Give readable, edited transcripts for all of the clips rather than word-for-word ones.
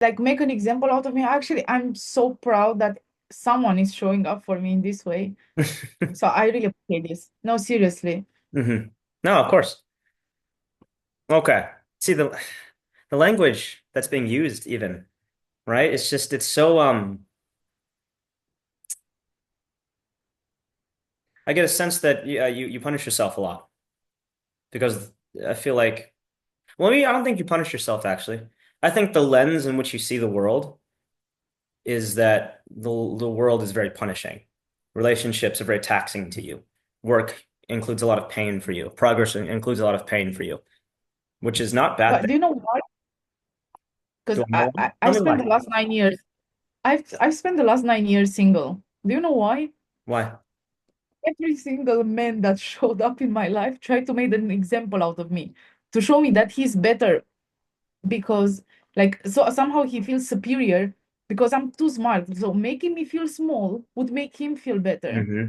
like make an example out of me. Actually, I'm so proud that someone is showing up for me in this way. So I really appreciate this. No, seriously. Hmm. No, of course. Okay. See the language that's being used even, right? It's so I get a sense that you punish yourself a lot because I feel like well, maybe I don't think you punish yourself actually. I think the lens in which you see the world is that the world is very punishing. Relationships are very taxing to you. Work includes a lot of pain for you. Progress includes a lot of pain for you, which is not a bad But thing. do you know why? Do Because I know why? I Tell me spent why. the last 9 years. I've spent the last 9 years single. Do you know why? Why? Every single man that showed up in my life tried to make an example out of me to show me that he's better because like so somehow he feels superior because I'm too smart. So making me feel small would make him feel better. Hmm.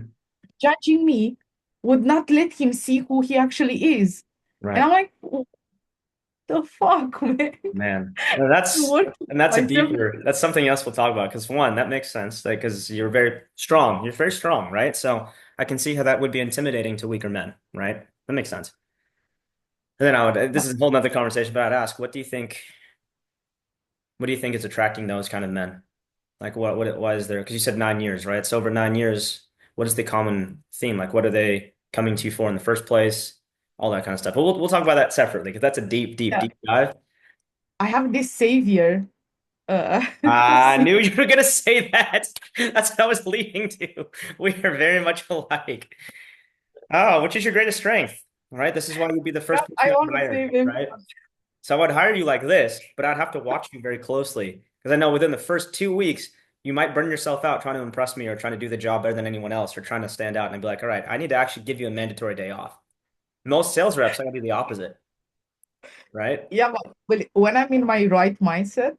Judging me would not let him see who he actually is. And Right. I'm like, what the fuck, man? Man. No, I'm working and that's on a myself. deeper, that's something else we'll talk about. Because one, that makes sense. Like, because you're very strong. You're very strong, right? So I can see how that would be intimidating to weaker men, right? That makes sense. And then this is a whole nother conversation, but I'd ask, what do you think is attracting those kind of men? Like, why is there? Because you said 9 years, right? So over 9 years, what is the common theme? Like, what are they coming to you for in the first place? All that kind of stuff. But we'll talk about that separately because that's a deep, deep, Yeah. deep dive. I have this savior. I See, knew you were gonna say that. That's what I was leading to. We are very much alike. Oh, which is your greatest strength? Right? This is why you'd be the yeah, first person I I'd want to hire, save him. right? So I would hire you like this, but I'd have to watch you very closely because I know within the first 2 weeks, you might burn yourself out trying to impress me or trying to do the job better than anyone else or trying to stand out. And I'd be like, all right, I need to actually give you a mandatory day off. Most sales reps, I gotta do the opposite, right? Yeah, but when I'm in my right mindset,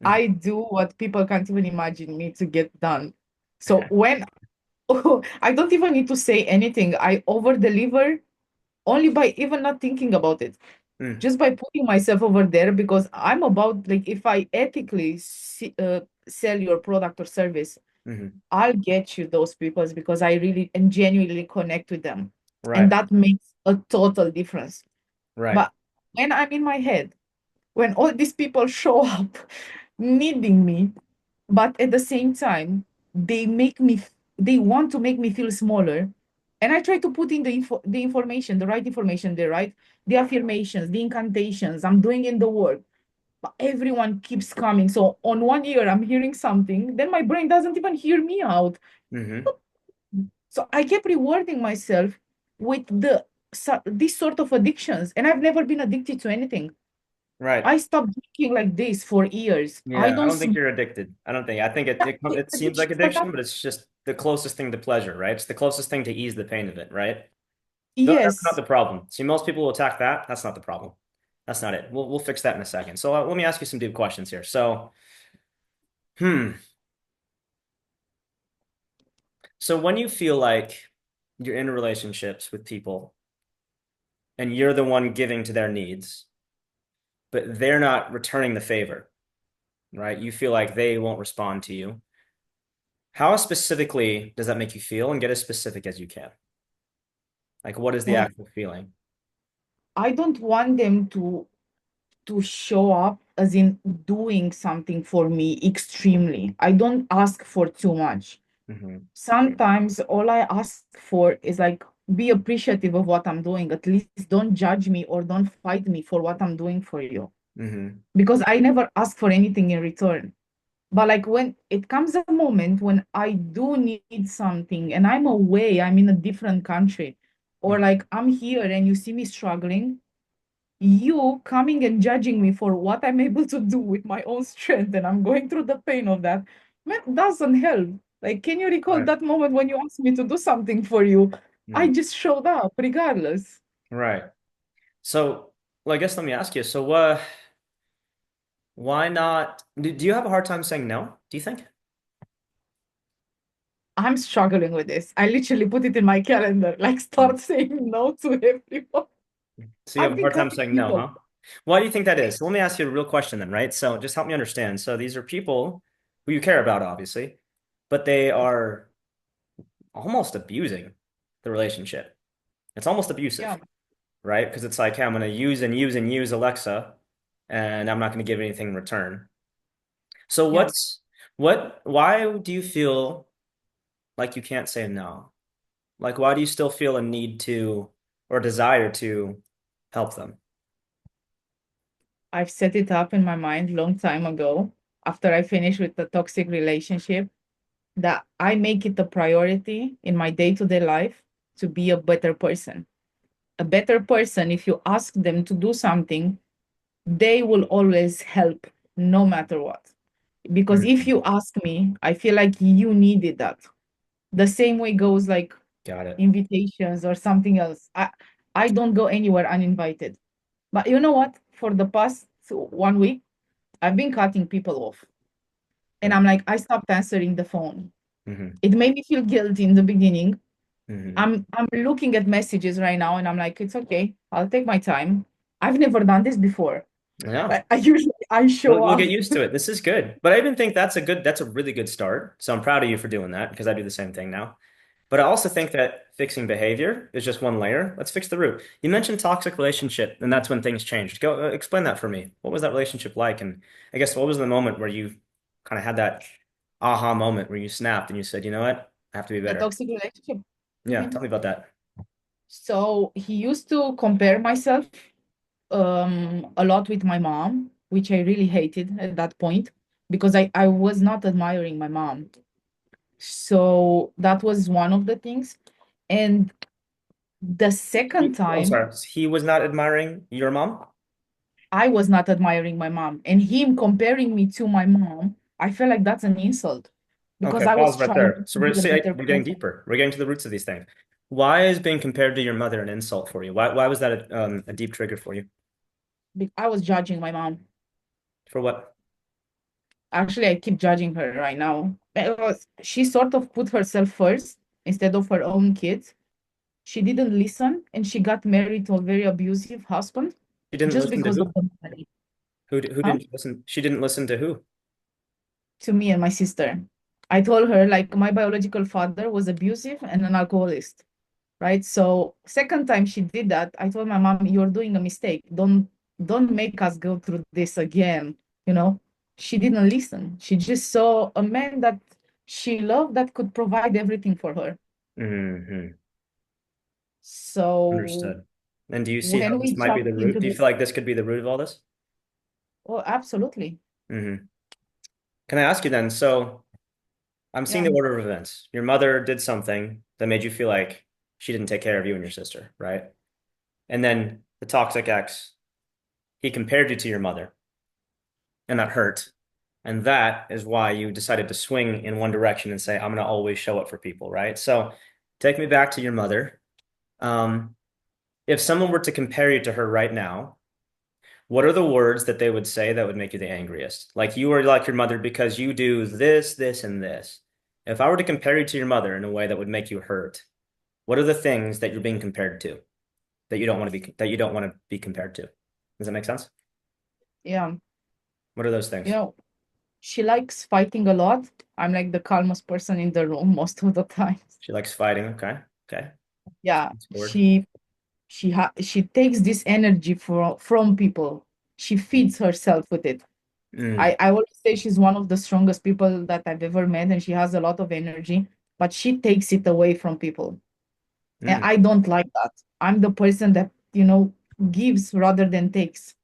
Mhm. I do what people can't even imagine me to get done. So when oh, I don't even need to say anything, I over deliver only by even not thinking about it, Mm. just by putting myself over there because I'm about like if I ethically sell your product or service, Mhm. I'll get you those people because I really and genuinely connect with them, and Right, that makes a total difference. right, But when I'm in my head, when all these people show up needing me, but at the same time, they want to make me feel smaller. And I try to put in the information, the right information there, right? The affirmations, the incantations, I'm doing in the work. But everyone keeps coming. So on one ear, I'm hearing something, then my brain doesn't even hear me out. hmm So I kept rewarding myself with this sort of addictions. And I've never been addicted to anything. right. I stopped drinking like this for years. I Yeah, I don't don't think smoke. you're addicted. I don't think. I think It's it seems like addictions, but addiction, but it's just the closest thing to pleasure, right? It's the closest thing to ease the pain of it, right? No, that's not yes, the problem. See, most people will attack that. That's not the problem. That's not it. We'll fix that in a second. So let me ask you some deep questions here. So, hmm. So when you feel like you're in relationships with people and you're the one giving to their needs, but they're not returning the favor, right? You feel like they won't respond to you. How specifically does that make you feel? And get as specific as you can. Like, what is the when actual feeling? I don't want them to show up as in doing something for me extremely. I don't ask for too much. Hmm. Sometimes all I ask for is like be appreciative of what I'm doing. At least don't judge me or don't fight me for what I'm doing for you. Hmm. Because I never ask for anything in return. But like when it comes a moment when I do need something and I'm away, I'm in a different country, or like I'm here and you see me struggling, you coming and judging me for what I'm able to do with my own strength and I'm going through the pain of that, man, doesn't help. Like, can you recall Right. that moment when you asked me to do something for you? I Mhm. just showed up regardless. Right. So, well, I guess let me ask you. So, why not? Do you have a hard time saying no? Do you think? I'm struggling with this. I literally put it in my calendar, like Mm. start saying no to everyone. So you I've have a been hard time cutting saying no, people. huh? Why do you think that is? So let me ask you a real question then, right? So just help me understand. So these are people who you care about, obviously, but they are almost abusing the relationship. It's almost Yeah, abusive, right? Because it's like, hey, I'm going to use and use and use Alexa, and I'm not going to give anything in return. So yeah. why do you feel like you can't say no? Like, why do you still feel a need to or desire to help them? I've set it up in my mind long time ago after I finished with the toxic relationship that I make it a priority in my day-to-day life to be a better person. A better person, if you ask them to do something, they will always help no matter what. Because if Mhm. you ask me, I feel like you needed that. The same way goes like Got it. invitations or something else. I don't go anywhere uninvited. But you know what? For the past 1 week, I've been cutting people off. And I'm like, I stopped answering the phone. Mm-hmm. It made me feel guilty in the beginning. Mm-hmm. I'm looking at messages right now and I'm like, it's okay. I'll take my time. I've never done this before. Yeah. I usually I show We'll up. get used to it. This is good. But I even think that's a really good start. So I'm proud of you for doing that because I do the same thing now. But I also think that fixing behavior is just one layer. Let's fix the root. You mentioned toxic relationship, and that's when things changed. Go explain that for me. What was that relationship like? And I guess what was the moment where you kind of had that aha moment where you snapped and you said, you know what? I have to be The better. toxic relationship, you Yeah, mean? tell me about that. So he used to compare myself a lot with my mom, which I really hated at that point because I was not admiring my mom. So that was one of the things. And the second I'm time, sorry. He was not admiring your mom? I was not admiring my mom. And him comparing me to my mom, I feel like that's an insult because Okay, I was pause right trying there. to So we're be a see, better we're getting person. deeper. We're getting to the roots of these things. Why is being compared to your mother an insult for you? Why was that a deep trigger for you? I was judging my mom. For what? Actually, I keep judging her right now because she sort of put herself first instead of her own kids. She didn't listen and she got married to a very abusive husband She didn't just listen to because of who? the money. Who Huh? didn't listen? She didn't listen to who? To me and my sister. I told her like my biological father was abusive and an alcoholic, right? So second time she did that, I told my mom, "You're doing a mistake. Don't make us go through this again." You know, she didn't listen. She just saw a man that she loved that could provide everything for her. Hmm. So Understood. And do you see how when this we might be jumped the root? into Do you this, feel like this could be the root of all this? oh, absolutely, Hmm. Can I ask you then? So I'm seeing yeah, the order of events. Your mother did something that made you feel like she didn't take care of you and your sister, right? And then the toxic ex, he compared you to your mother, and that hurt. And that is why you decided to swing in one direction and say, I'm going to always show up for people, right? So take me back to your mother. Um, if someone were to compare you to her right now, what are the words that they would say that would make you the angriest? Like you are like your mother because you do this, this, and this. If I were to compare you to your mother in a way that would make you hurt, what are the things that you're being compared to that you don't want to be compared to? Does that make sense? yeah. What are those You things? know, she likes fighting a lot. I'm like the calmest person in the room most of the time. She likes fighting. Okay. Okay. Yeah, Forward. she takes this energy from people. She feeds herself with it. Mm, I always say she's one of the strongest people that I've ever met, and she has a lot of energy, but she takes it away from people. And mm. I don't like that. I'm the person that, gives rather than takes.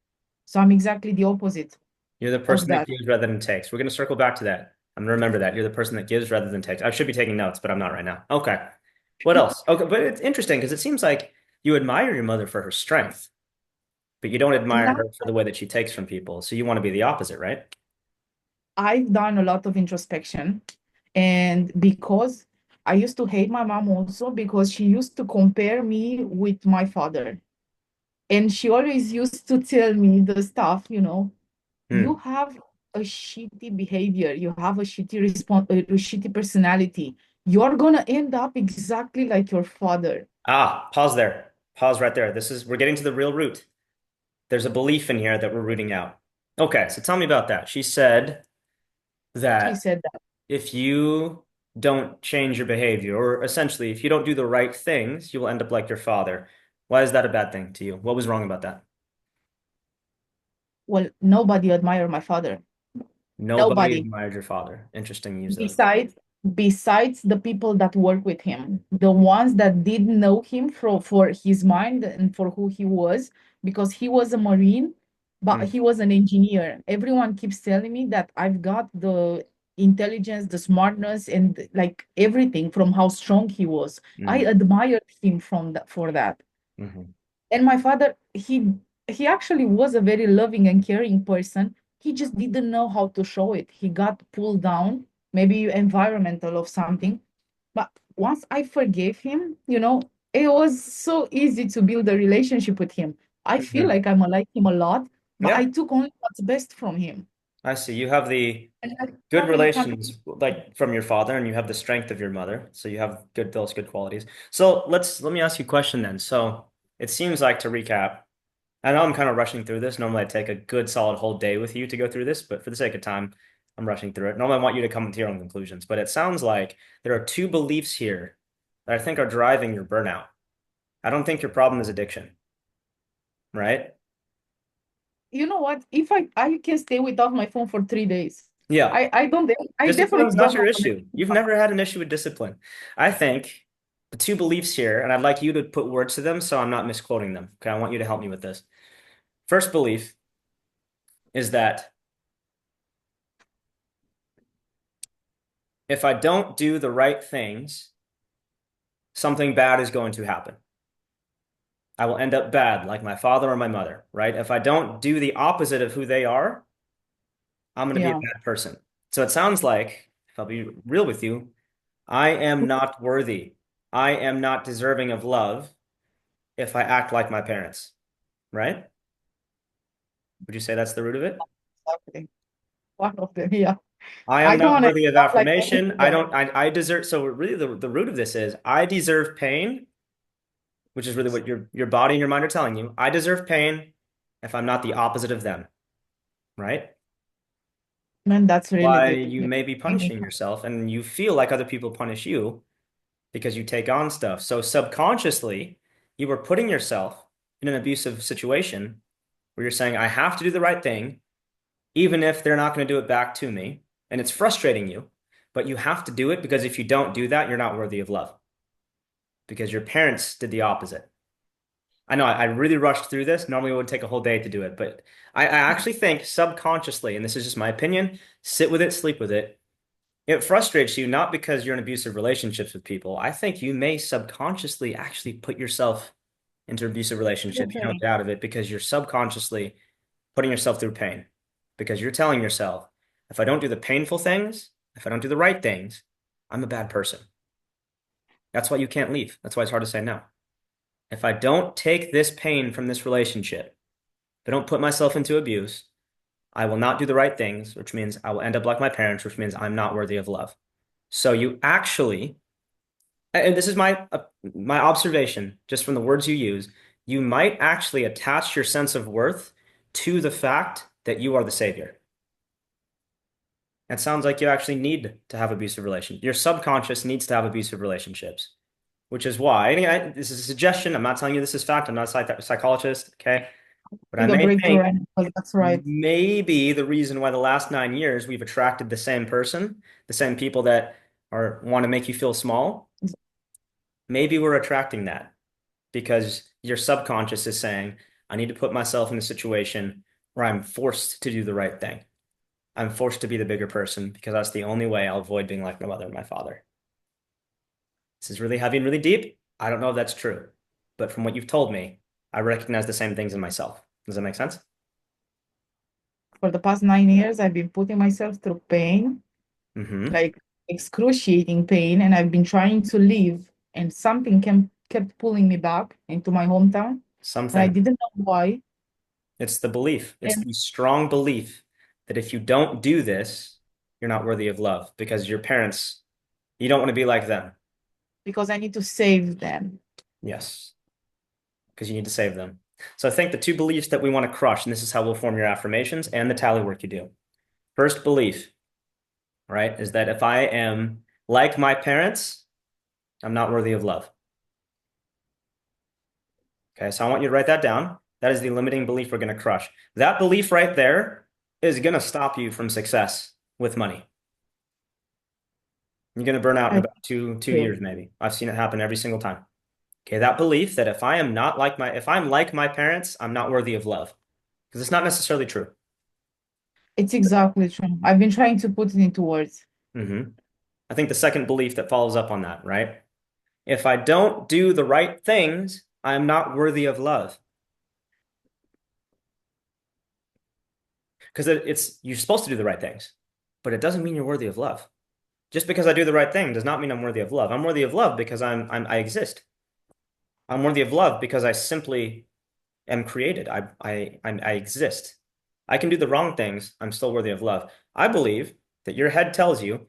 So I'm exactly the opposite You're the of person that that. gives rather than takes. We're going to circle back to that. I'm going to remember that. You're the person that gives rather than takes. I should be taking notes, but I'm not right now. Okay. What else? Okay, but it's interesting because it seems like you admire your mother for her strength, but you don't admire Now her for the way that she takes from people. So you want to be the opposite, right? I've done a lot of introspection, and because I used to hate my mom also because she used to compare me with my father. And she always used to tell me the stuff, you Hmm. have a shitty behavior, you have a shitty a shitty personality. You're gonna end up exactly like your father. Ah, pause there. Pause right there. We're getting to the real root. There's a belief in here that we're rooting out. Okay, so tell me about that. She said She that said that. if you don't change your behavior, or essentially, if you don't do the right things, you will end up like your father. Why is that a bad thing to you? What was wrong about that? Well, nobody admired my father. Nobody Nobody. admired your father. Interesting use of. besides besides the people that work with him, the ones that did know him for his mind and for who he was, because he was a marine, but Mm, he was an engineer. Everyone keeps telling me that I've got the intelligence, the smartness, and like everything from how strong he was. I mm, admired him from that for that. mhm, And my father, he actually was a very loving and caring person. He just didn't know how to show it. He got pulled down, maybe environmental or something. But once I forgave him, it was so easy to build a relationship with him. I feel mhm. like I'm like him a lot, but I Yeah, took only what's best from him. I see. You have the And I good family can't. relations like from your father, and you have the strength of your mother. So you have those good qualities. So let me ask you a question then. So it seems like, to recap, I know I'm kind of rushing through this. Normally I take a good solid whole day with you to go through this, but for the sake of time, I'm rushing through it. Normally I want you to come to your own conclusions, but it sounds like there are two beliefs here that I think are driving your burnout. I don't think your problem is addiction, right? You know what? If I can stay without my phone for 3 days, Yeah. I don't I Discipline is definitely not don't your have an issue. You've never had an issue with discipline. I think the two beliefs here, and I'd like you to put words to them so I'm not misquoting them. Okay, I want you to help me with this. First belief is that if I don't do the right things, something bad is going to happen. I will end up bad, like my father or my mother, right? If I don't do the opposite of who they are, I'm going to be a Yeah. bad person. So it sounds like, if I'll be real with you, I am not worthy. I am not deserving of love if I act like my parents, right? Would you say that's the root of it? Exactly. One of them, yeah. I I am don't not want to worthy of sound like any affirmation. of them. I deserve, so really the root of this is I deserve pain, which is really what your body and your mind are telling you. I deserve pain if I'm not the opposite of them, right? Man, that's really Why deep. you may be punishing yourself and you feel like other people punish you because you take on stuff. So subconsciously, you are putting yourself in an abusive situation where you're saying, I have to do the right thing, even if they're not going to do it back to me. And it's frustrating you, but you have to do it because if you don't do that, you're not worthy of love because your parents did the opposite. I know I really rushed through this. Normally it would take a whole day to do it, but I actually think subconsciously, and this is just my opinion, sit with it, sleep with it. It frustrates you not because you're in abusive relationships with people. I think you may subconsciously actually put yourself into abusive relationships. You don't Okay. get out of it because you're subconsciously putting yourself through pain. Because you're telling yourself, if I don't do the painful things, if I don't do the right things, I'm a bad person. That's why you can't leave. That's why it's hard to say no. If I don't take this pain from this relationship, if I don't put myself into abuse, I will not do the right things, which means I will end up like my parents, which means I'm not worthy of love. So you actually, and this is my observation, just from the words you use, you might actually attach your sense of worth to the fact that you are the savior. It sounds like you actually need to have abusive relationships. Your subconscious needs to have abusive relationships, which is why, this is a suggestion. I'm not telling you this is fact. I'm not a psychologist, okay? But I Need a may breakthrough, think and that's right. maybe the reason why the last 9 years we've attracted the same person, the same people that are want to make you feel small, maybe we're attracting that because your subconscious is saying, I need to put myself in a situation where I'm forced to do the right thing. I'm forced to be the bigger person because that's the only way I'll avoid being like my mother and my father. This is really heavy and really deep. I don't know if that's true, but from what you've told me, I recognize the same things in myself. Does that make sense? For the past 9 years, I've been putting myself through pain, Mm-hmm. like excruciating pain, and I've been trying to leave, and something kept pulling me back into my hometown, and I Something. didn't know why. It's the belief. It's And the strong belief that if you don't do this, you're not worthy of love because your parents, you don't want to be like them. because I need to save them. Yes, because you need to save them. So I think the two beliefs that we want to crush, and this is how we'll form your affirmations and the tally work you do. First belief, right, is that if I am like my parents, I'm not worthy of love. Okay, so I want you to write that down. That is the limiting belief we're going to crush. That belief right there is going to stop you from success with money. You're going to burn out in I about two will. years, maybe. I've seen it happen every single time. Okay, that belief that if I'm like my parents, I'm not worthy of love, because it's not necessarily true. It's exactly true. I've been trying to put it into words. Hmm. I think the second belief that follows up on that, right? If I don't do the right things, I'm not worthy of love. Because it's you're supposed to do the right things, but it doesn't mean you're worthy of love. Just because I do the right thing does not mean I'm worthy of love. I'm worthy of love because I exist. I'm worthy of love because I simply am created. I exist. I can do the wrong things. I'm still worthy of love. I believe that your head tells you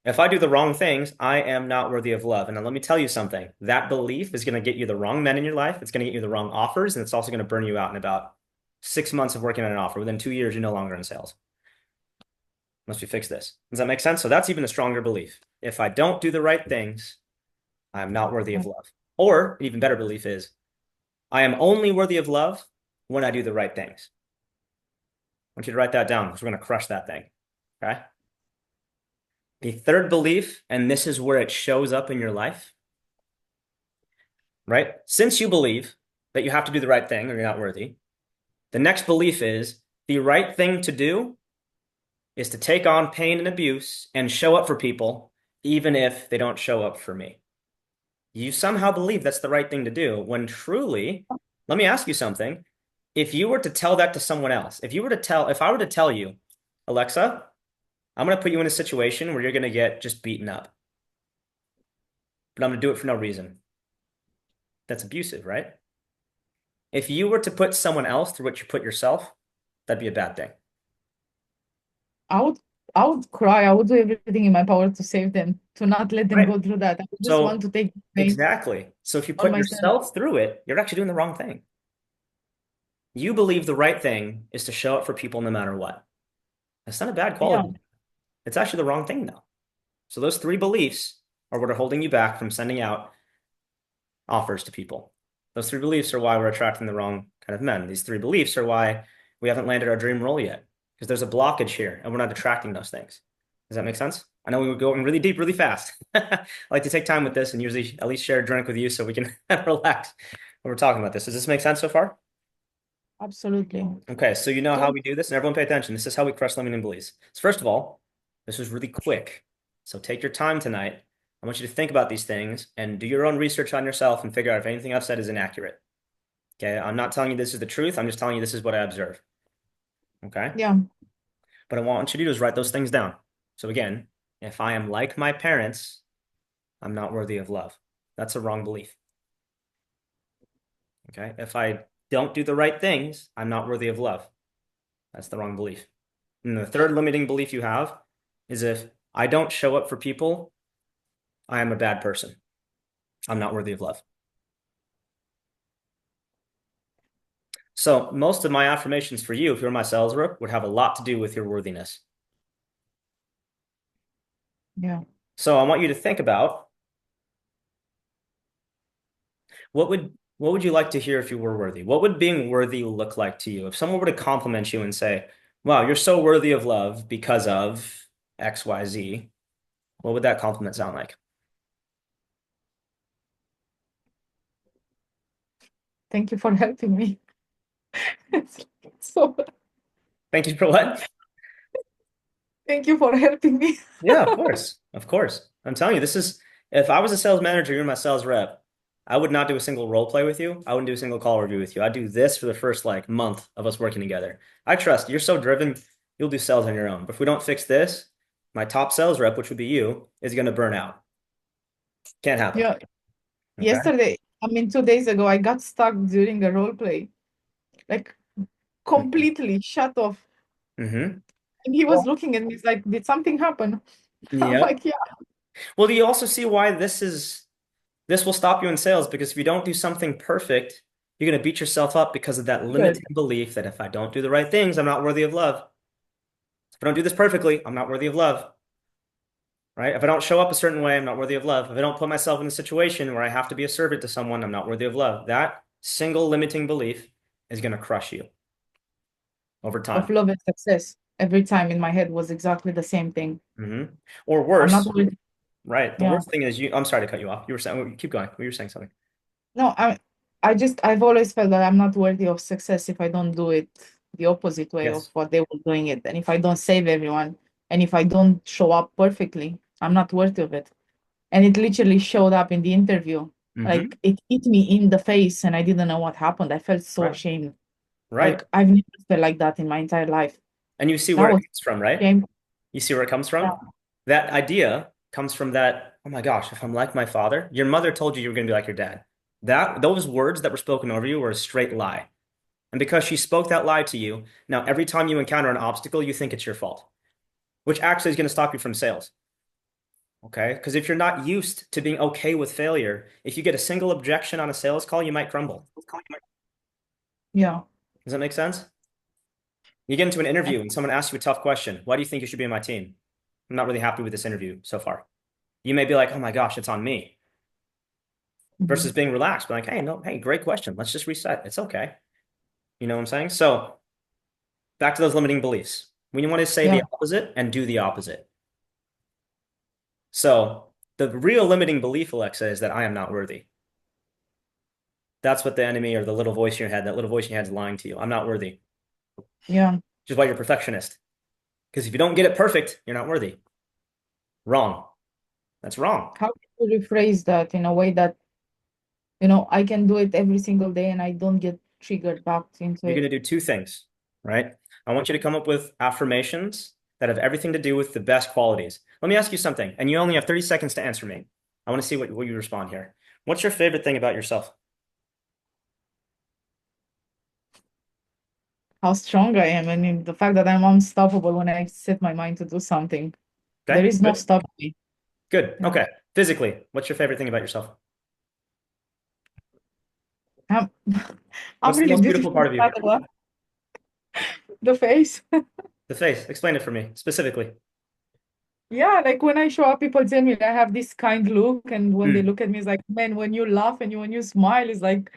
if I do the wrong things, I am not worthy of love. And then let me tell you something. That belief is going to get you the wrong men in your life. It's going to get you the wrong offers, and it's also going to burn you out in about 6 months of working on an offer. Within 2 years, you're no longer in sales. Must we fix this? Does that make sense? So that's even a stronger belief. If I don't do the right things, I am not worthy of love. Or an even better belief is I am only worthy of love when I do the right things. I want you to write that down because we're going to crush that thing. Okay. The third belief, and this is where it shows up in your life, right? Since you believe that you have to do the right thing or you're not worthy, the next belief is the right thing to do is to take on pain and abuse and show up for people, even if they don't show up for me. You somehow believe that's the right thing to do when truly, let me ask you something. If you were to tell that to someone else, if I were to tell you, Alexa, I'm going to put you in a situation where you're going to get just beaten up, but I'm going to do it for no reason. That's abusive, right? If you were to put someone else through what you put yourself, that'd be a bad thing. I would I would cry. I would do everything in my power to save them, to not let them Right. go through that. I would just want So, to take pain exactly. So if you on put myself. yourself through it, you're actually doing the wrong thing. You believe the right thing is to show up for people no matter what. That's not a bad Yeah, quality. It's actually the wrong thing, though. So those three beliefs are what are holding you back from sending out offers to people. Those three beliefs are why we're attracting the wrong kind of men. These three beliefs are why we haven't landed our dream role yet, because there's a blockage here and we're not attracting those things. Does that make sense? I know we were going really deep, really fast. I like to take time with this and usually at least share a drink with you so we can relax when we're talking about this. Does this make sense so far? absolutely. Okay, so you know how So, we do this, and everyone pay attention. This is how we crush limiting beliefs. So first of all, this was really quick. So take your time tonight. I want you to think about these things and do your own research on yourself and figure out if anything I've said is inaccurate. Okay, I'm not telling you this is the truth. I'm just telling you this is what I observe. Okay, yeah, but I want you to do is write those things down. So again, if I am like my parents, I'm not worthy of love. That's a wrong belief. Okay, if I don't do the right things, I'm not worthy of love. That's the wrong belief. And the third limiting belief you have is if I don't show up for people, I am a bad person. I'm not worthy of love. So most of my affirmations for you, if you're my sales rep, would have a lot to do with your worthiness. yeah. So I want you to think about what would you like to hear if you were worthy? What would being worthy look like to you? If someone were to compliment you and say, "Wow, you're so worthy of love because of XYZ," what would that compliment sound like? Thank you for helping me. So, Thank you for what? thank you for helping me. Yeah, of course. Of course. I'm telling you, if I was a sales manager, you're my sales rep, I would not do a single role play with you. I wouldn't do a single call review with you. I'd do this for the first like month of us working together. I trust you're so driven, you'll do sales on your own. But if we don't fix this, my top sales rep, which would be you, is going to burn out. Can't happen. Yeah, Okay. yesterday, I mean 2 days ago, I got stuck during a role play, like Mm-hmm. completely shut off. Mm-hmm. And he was Well, looking at me, he's like, did something happen? I'm yeah. like, yeah, Well, do you also see why this will stop you in sales? Because if you don't do something perfect, You're going to beat yourself up because of that Good. limiting belief that if I don't do the right things, I'm not worthy of love. If I don't do this perfectly, I'm not worthy of love, right? If I don't show up a certain way, I'm not worthy of love. If I don't put myself in a situation where I have to be a servant to someone, I'm not worthy of love. That single limiting belief is going to crush you over Of time. love and success. Every time in my head was exactly the same thing. Hmm. Or I'm not worse, worthy. right? The Yeah. worst thing is I'm sorry to cut you off. You were saying, keep going. You were saying something. No, I've always felt that I'm not worthy of success if I don't do it the opposite way of Yes. what they were doing it. And if I don't save everyone, and if I don't show up perfectly, I'm not worthy of it. And it literally showed up in the interview. Hmm. Like it hit me in the face and I didn't know what happened. I felt so Right. ashamed. Right. Like I've never felt like that in my entire life. And you see That where it was comes from, right? shame. You see where it comes Yeah. from? That idea comes from that, oh my gosh, if I'm like my father, your mother told you you were going to be like your dad. Those words that were spoken over you were a straight lie. And because she spoke that lie to you, now every time you encounter an obstacle, you think it's your fault, which actually is going to stop you from sales. Okay? Because if you're not used to being okay with failure, if you get a single objection on a sales call, you might crumble. Yeah. Does that make sense? You get into an interview and someone asks you a tough question. Why do you think you should be on my team? I'm not really happy with this interview so far. You may be like, oh my gosh, it's on me. Versus Mhm. being relaxed, be like, hey, no, hey, great question. Let's just reset. It's okay. You know what I'm saying? So back to those limiting beliefs. We want to say Yeah. the opposite and do the opposite. So the real limiting belief, Alexa, is that I am not worthy. That's what the enemy or the little voice in your head, that little voice in your head is lying to you. I'm not worthy, which Yeah. is why you're a perfectionist. Because if you don't get it perfect, you're not worthy. Wrong. That's wrong. How to rephrase that in a way that, I can do it every single day and I don't get triggered back into You're going it. to do two things, right? I want you to come up with affirmations that have everything to do with the best qualities. Let me ask you something, and you only have 30 seconds to answer me. I want to see what you respond here. What's your favorite thing about yourself? How strong I am and the fact that I'm unstoppable when I set my mind to do something. There Okay, is no good. stopping me. Good. Yeah. Okay. Physically, what's your favorite thing about yourself? I'm I'm What's the really most beautiful beautiful part of you? by the way. The face. The face. Explain it for me specifically. Yeah, like when I show up, people tell me that I have this kind look, and when they Hmm. look at me, it's like, man, when you laugh and when you smile, it's like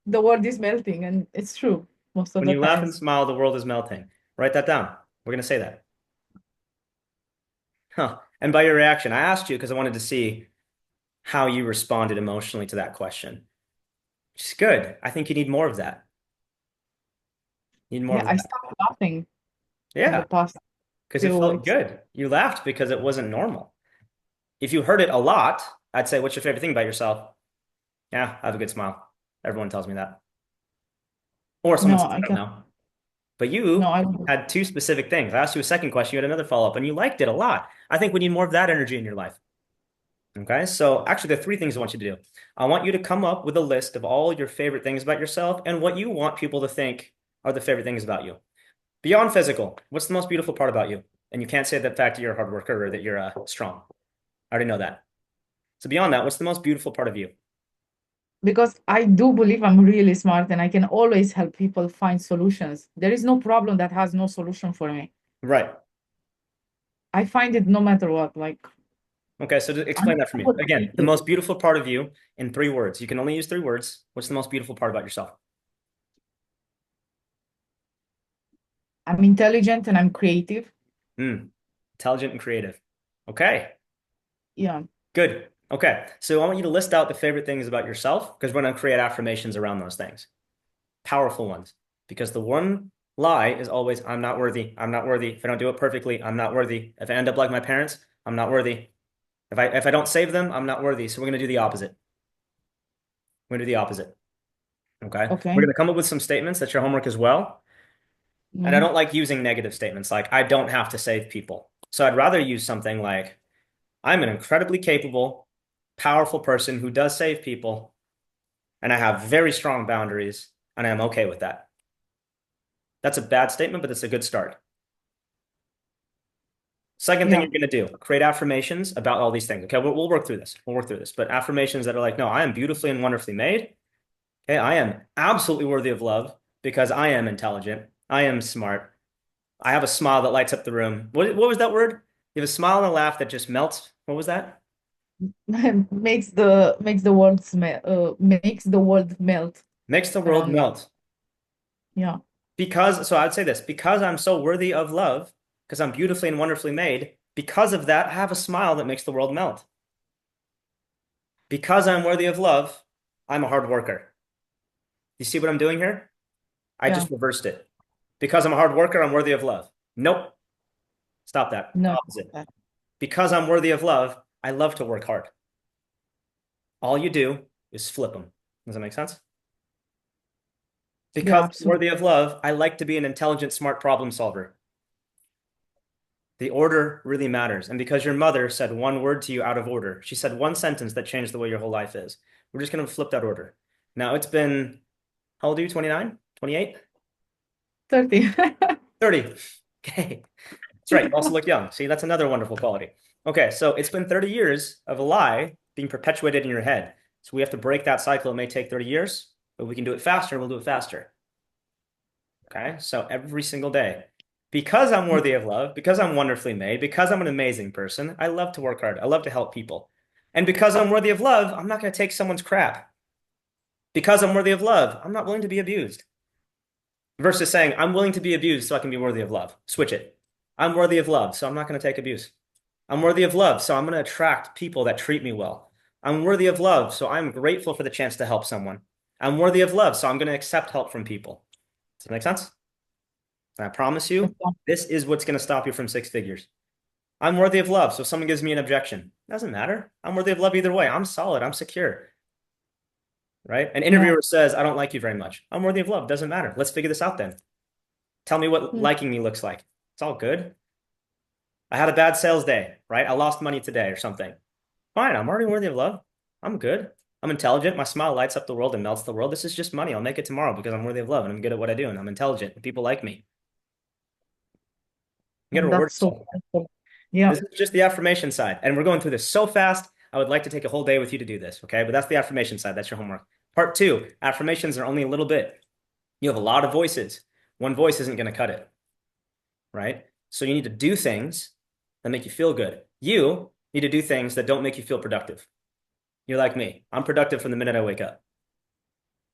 the world is melting, and it's true most of When the you laugh and times. smile, the world is melting. Write that down. We're going to say that. Huh. And by your reaction, I asked you because I wanted to see how you responded emotionally to that question. Which is good. I think you need more of that. You need more Yeah, of I that. stopped laughing in the Yeah, past because it few felt weeks. good. You laughed because it wasn't normal. If you heard it a lot, I'd say, what's your favorite thing about yourself? Yeah, I have a good smile. Everyone tells me that. Or someone No, says, I I don't can. know. But No, you I. had two specific things. I asked you a second question, you had another follow-up, and you liked it a lot. I think we need more of that energy in your life. Okay, so actually, there are three things I want you to do. I want you to come up with a list of all your favorite things about yourself and what you want people to think are the favorite things about you. Beyond physical, what's the most beautiful part about you? And you can't say the fact that you're a hard worker or that you're strong. I already know that. So beyond that, what's the most beautiful part of you? Because I do believe I'm really smart and I can always help people find solutions. There is no problem that has no solution for me. Right. I find it no matter what. Like Okay, so I'm explain that for me. super Again, the creative. most beautiful part of you in 3 words. You can only use 3 words. What's the most beautiful part about yourself? I'm intelligent and I'm creative. Hmm. Intelligent and creative. Okay, Yeah. good. Okay, so I want you to list out the favorite things about yourself because we're going to create affirmations around those things. Powerful ones. Because the one lie is always, I'm not worthy. I'm not worthy. If I don't do it perfectly, I'm not worthy. If I end up like my parents, I'm not worthy. If I don't save them, I'm not worthy. So we're going to do the opposite. We're going to do the opposite. Okay. We're Okay. going to come up with some statements. That's your homework as well. And I Mm. don't like using negative statements like, I don't have to save people. So I'd rather use something like, I'm an incredibly capable, powerful person who does save people, and I have very strong boundaries, and I'm okay with that. That's a bad statement, but it's a good start. Second thing Yeah. you're going to do, create affirmations about all these things. Okay, we'll work through this. We'll work through this. But affirmations that are like, no, I am beautifully and wonderfully made. Okay, I am absolutely worthy of love because I am intelligent. I am smart. I have a smile that lights up the room. What was that word? You have a smile and a laugh that just melts. What was that? Makes the world smell makes the world melt Makes the world around me. melt. Yeah, So I'd say this, because I'm so worthy of love, because I'm beautifully and wonderfully made, because of that, I have a smile that makes the world melt. Because I'm worthy of love, I'm a hard worker. You see what I'm doing here? I yeah. just reversed it. Because I'm a hard worker, I'm worthy of love. Nope. Stop that. No, Opposite. Because I'm worthy of love, I love to work hard. All you do is flip them. Does that make sense? yeah, Because I'm absolutely. worthy of love, I like to be an intelligent, smart problem solver. The order really matters. And because your mother said one word to you out of order, she said one sentence that changed the way your whole life is. We're just going to flip that order. Now it's been, how old are you? 29? 28? 30. 30. Okay. That's right. You also look young. See, that's another wonderful quality. Okay. So it's been 30 years of a lie being perpetuated in your head. So we have to break that cycle. It may take 30 years, but we can do it faster. We'll do it faster. Okay. So every single day, because I'm worthy of love, because I'm wonderfully made, because I'm an amazing person, I love to work hard. I love to help people. And because I'm worthy of love, I'm not going to take someone's crap. Because I'm worthy of love, I'm not willing to be abused. Versus saying, I'm willing to be abused so I can be worthy of love. Switch it. I'm worthy of love, so I'm not going to take abuse. I'm worthy of love, so I'm going to attract people that treat me well. I'm worthy of love, so I'm grateful for the chance to help someone. I'm worthy of love, so I'm going to accept help from people. Does that make sense? And I promise you, this is what's going to stop you from six figures. I'm worthy of love, so if someone gives me an objection, doesn't matter. I'm worthy of love either way. I'm solid. I'm secure, right? An Yeah. interviewer says, I don't like you very much. I'm worthy of love. Doesn't matter. Let's figure this out then. Tell me what Mm. liking me looks like. It's all good. I had a bad sales day, right? I lost money today or something. Fine, I'm already worthy of love. I'm good. I'm intelligent. My smile lights up the world and melts the world. This is just money. I'll make it tomorrow because I'm worthy of love and I'm good at what I do and I'm intelligent and people like me. You got to reward That's so yourself. wonderful. Yeah. This is just the affirmation side. And we're going through this so fast. I would like to take a whole day with you to do this, okay? But that's the affirmation side. That's your homework. Part two, affirmations are only a little bit. You have a lot of voices. One voice isn't going to cut it, right? So you need to do things that make you feel good. You need to do things that don't make you feel productive. You're like me. I'm productive from the minute I wake up,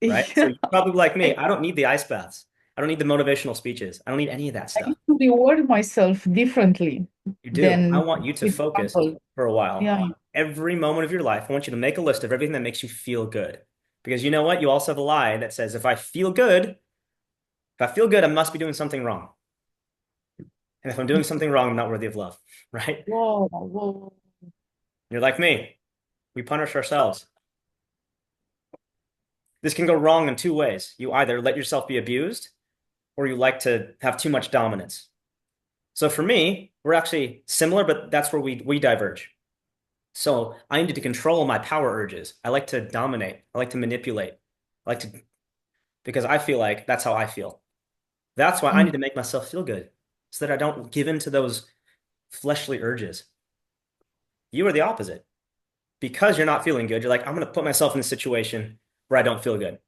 right? So Yeah. you're probably like I, me. I don't need the ice baths. I don't need the motivational speeches. I don't need any of that I stuff. need to reward myself differently You do. I than, want you to for focus example, for a while yeah. on every moment of your life. I want you to make a list of everything that makes you feel good. Because you know what? You also have a lie that says if I feel good, I must be doing something wrong. And if I'm doing something wrong, I'm not worthy of love, right? Whoa, whoa. You're like me. We punish ourselves. This can go wrong in two ways. You either let yourself be abused or you like to have too much dominance. So for me, we're actually similar, but that's where we diverge. So I need to control my power urges. I like to dominate. I like to manipulate. I like to, because I feel like that's how I feel. That's why I Mm. need to make myself feel good so that I don't give in to those fleshly urges. You are the opposite. Because you're not feeling good, you're like, I'm going to put myself in a situation where I don't feel good.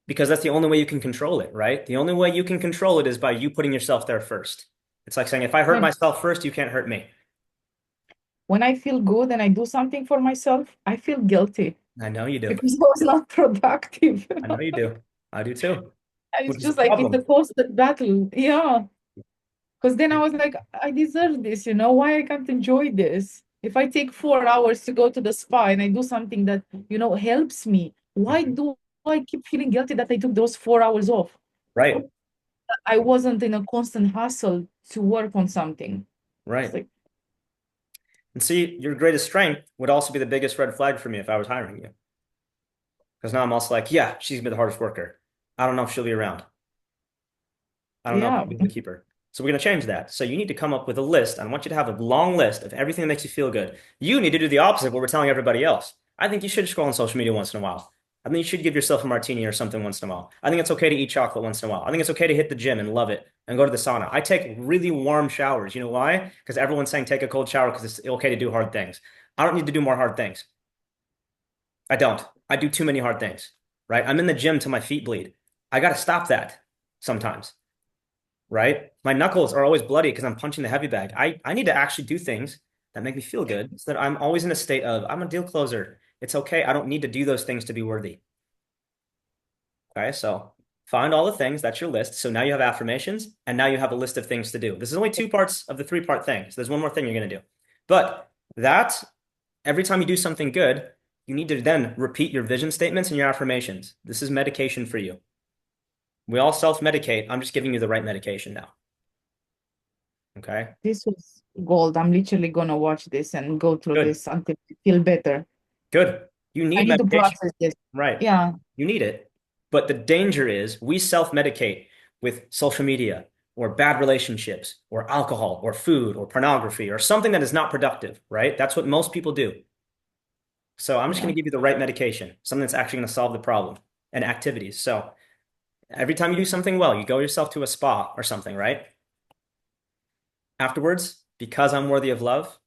Because that's the only way you can control it, right? The only way you can control it is by you putting yourself there first. It's like saying, if I hurt When myself first, you can't hurt me. when I feel good and I do something for myself, I feel guilty I know you do. because I was not productive. I know you do. I do too, And it's which is a just like it's a problem. constant battle. Yeah. Because then I was like, I deserve this, why I can't enjoy this? If I take 4 hours to go to the spa and I do something that, helps me, why Mhm. do I keep feeling guilty that I took those 4 hours off? Right, I wasn't in a constant hustle to work on something. It's right. like, And see, your greatest strength would also be the biggest red flag for me if I was hiring you. Because now I'm also like, yeah, she's gonna be the hardest worker. I don't know if she'll be around. I don't know if yeah, I'll be able to keep her. So we're going to change that. So you need to come up with a list. I want you to have a long list of everything that makes you feel good. You need to do the opposite of what we're telling everybody else. I think you should scroll on social media once in a while. I think you should give yourself a martini or something once in a while. I think it's okay to eat chocolate once in a while. I think it's okay to hit the gym and love it and go to the sauna. I take really warm showers. You know why? Because everyone's saying take a cold shower because it's okay to do hard things. I don't need to do more hard things. I don't. I do too many hard things. right? I'm in the gym till my feet bleed. I got to stop that sometimes, right? My knuckles are always bloody because I'm punching the heavy bag. I need to actually do things that make me feel good so that I'm always in a state of I'm a deal closer. It's okay. I don't need to do those things to be worthy. Okay, so find all the things, that's your list. So now you have affirmations and now you have a list of things to do. This is only two parts of the three-part thing. So there's one more thing you're going to do. But that every time you do something good, you need to then repeat your vision statements and your affirmations. This is medication for you. We all self-medicate. I'm just giving you the right medication now. Okay? This was gold. I'm literally gonna watch this and go through Good. this until I feel better. Good. You I need need to medication. process this. Right. Yeah, You need it. But the danger is we self-medicate with social media or bad relationships or alcohol or food or pornography or something that is not productive, right? That's what most people do. So I'm just going yeah. to give you the right medication, something that's actually going to solve the problem and activities. So every time you do something well, you go yourself to a spa or something, right? Afterwards, because I'm worthy of love,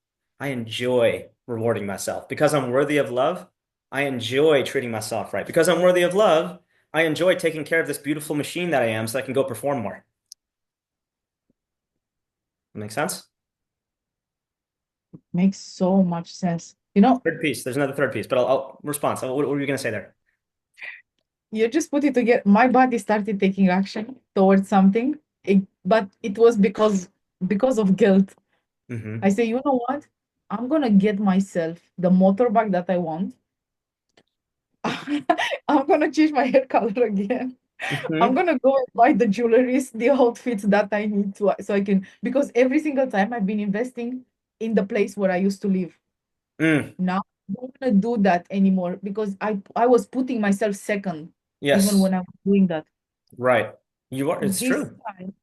I enjoy rewarding myself. Because I'm worthy of love, I enjoy treating myself right. Because I'm worthy of love, I enjoy taking care of this beautiful machine that I am so I can go perform more. Make sense? Makes so much sense. You know, Third piece. There's another third piece, but I'll response. What were you going to say there? you just put it together. My body started taking action towards something, but it was because of guilt. I Mm-hmm. say, you know what? I'm gonna get myself the motorbike that I want. I'm gonna change my hair color again. I'm Mm-hmm. gonna go and buy the jewelries, the outfits that I need to so I can because every single time I've been investing in the place where I used to live. Mm. Now I don't wanna do that anymore because I was putting myself second even Yes. when I was doing that. Right. You are. It's This true. time,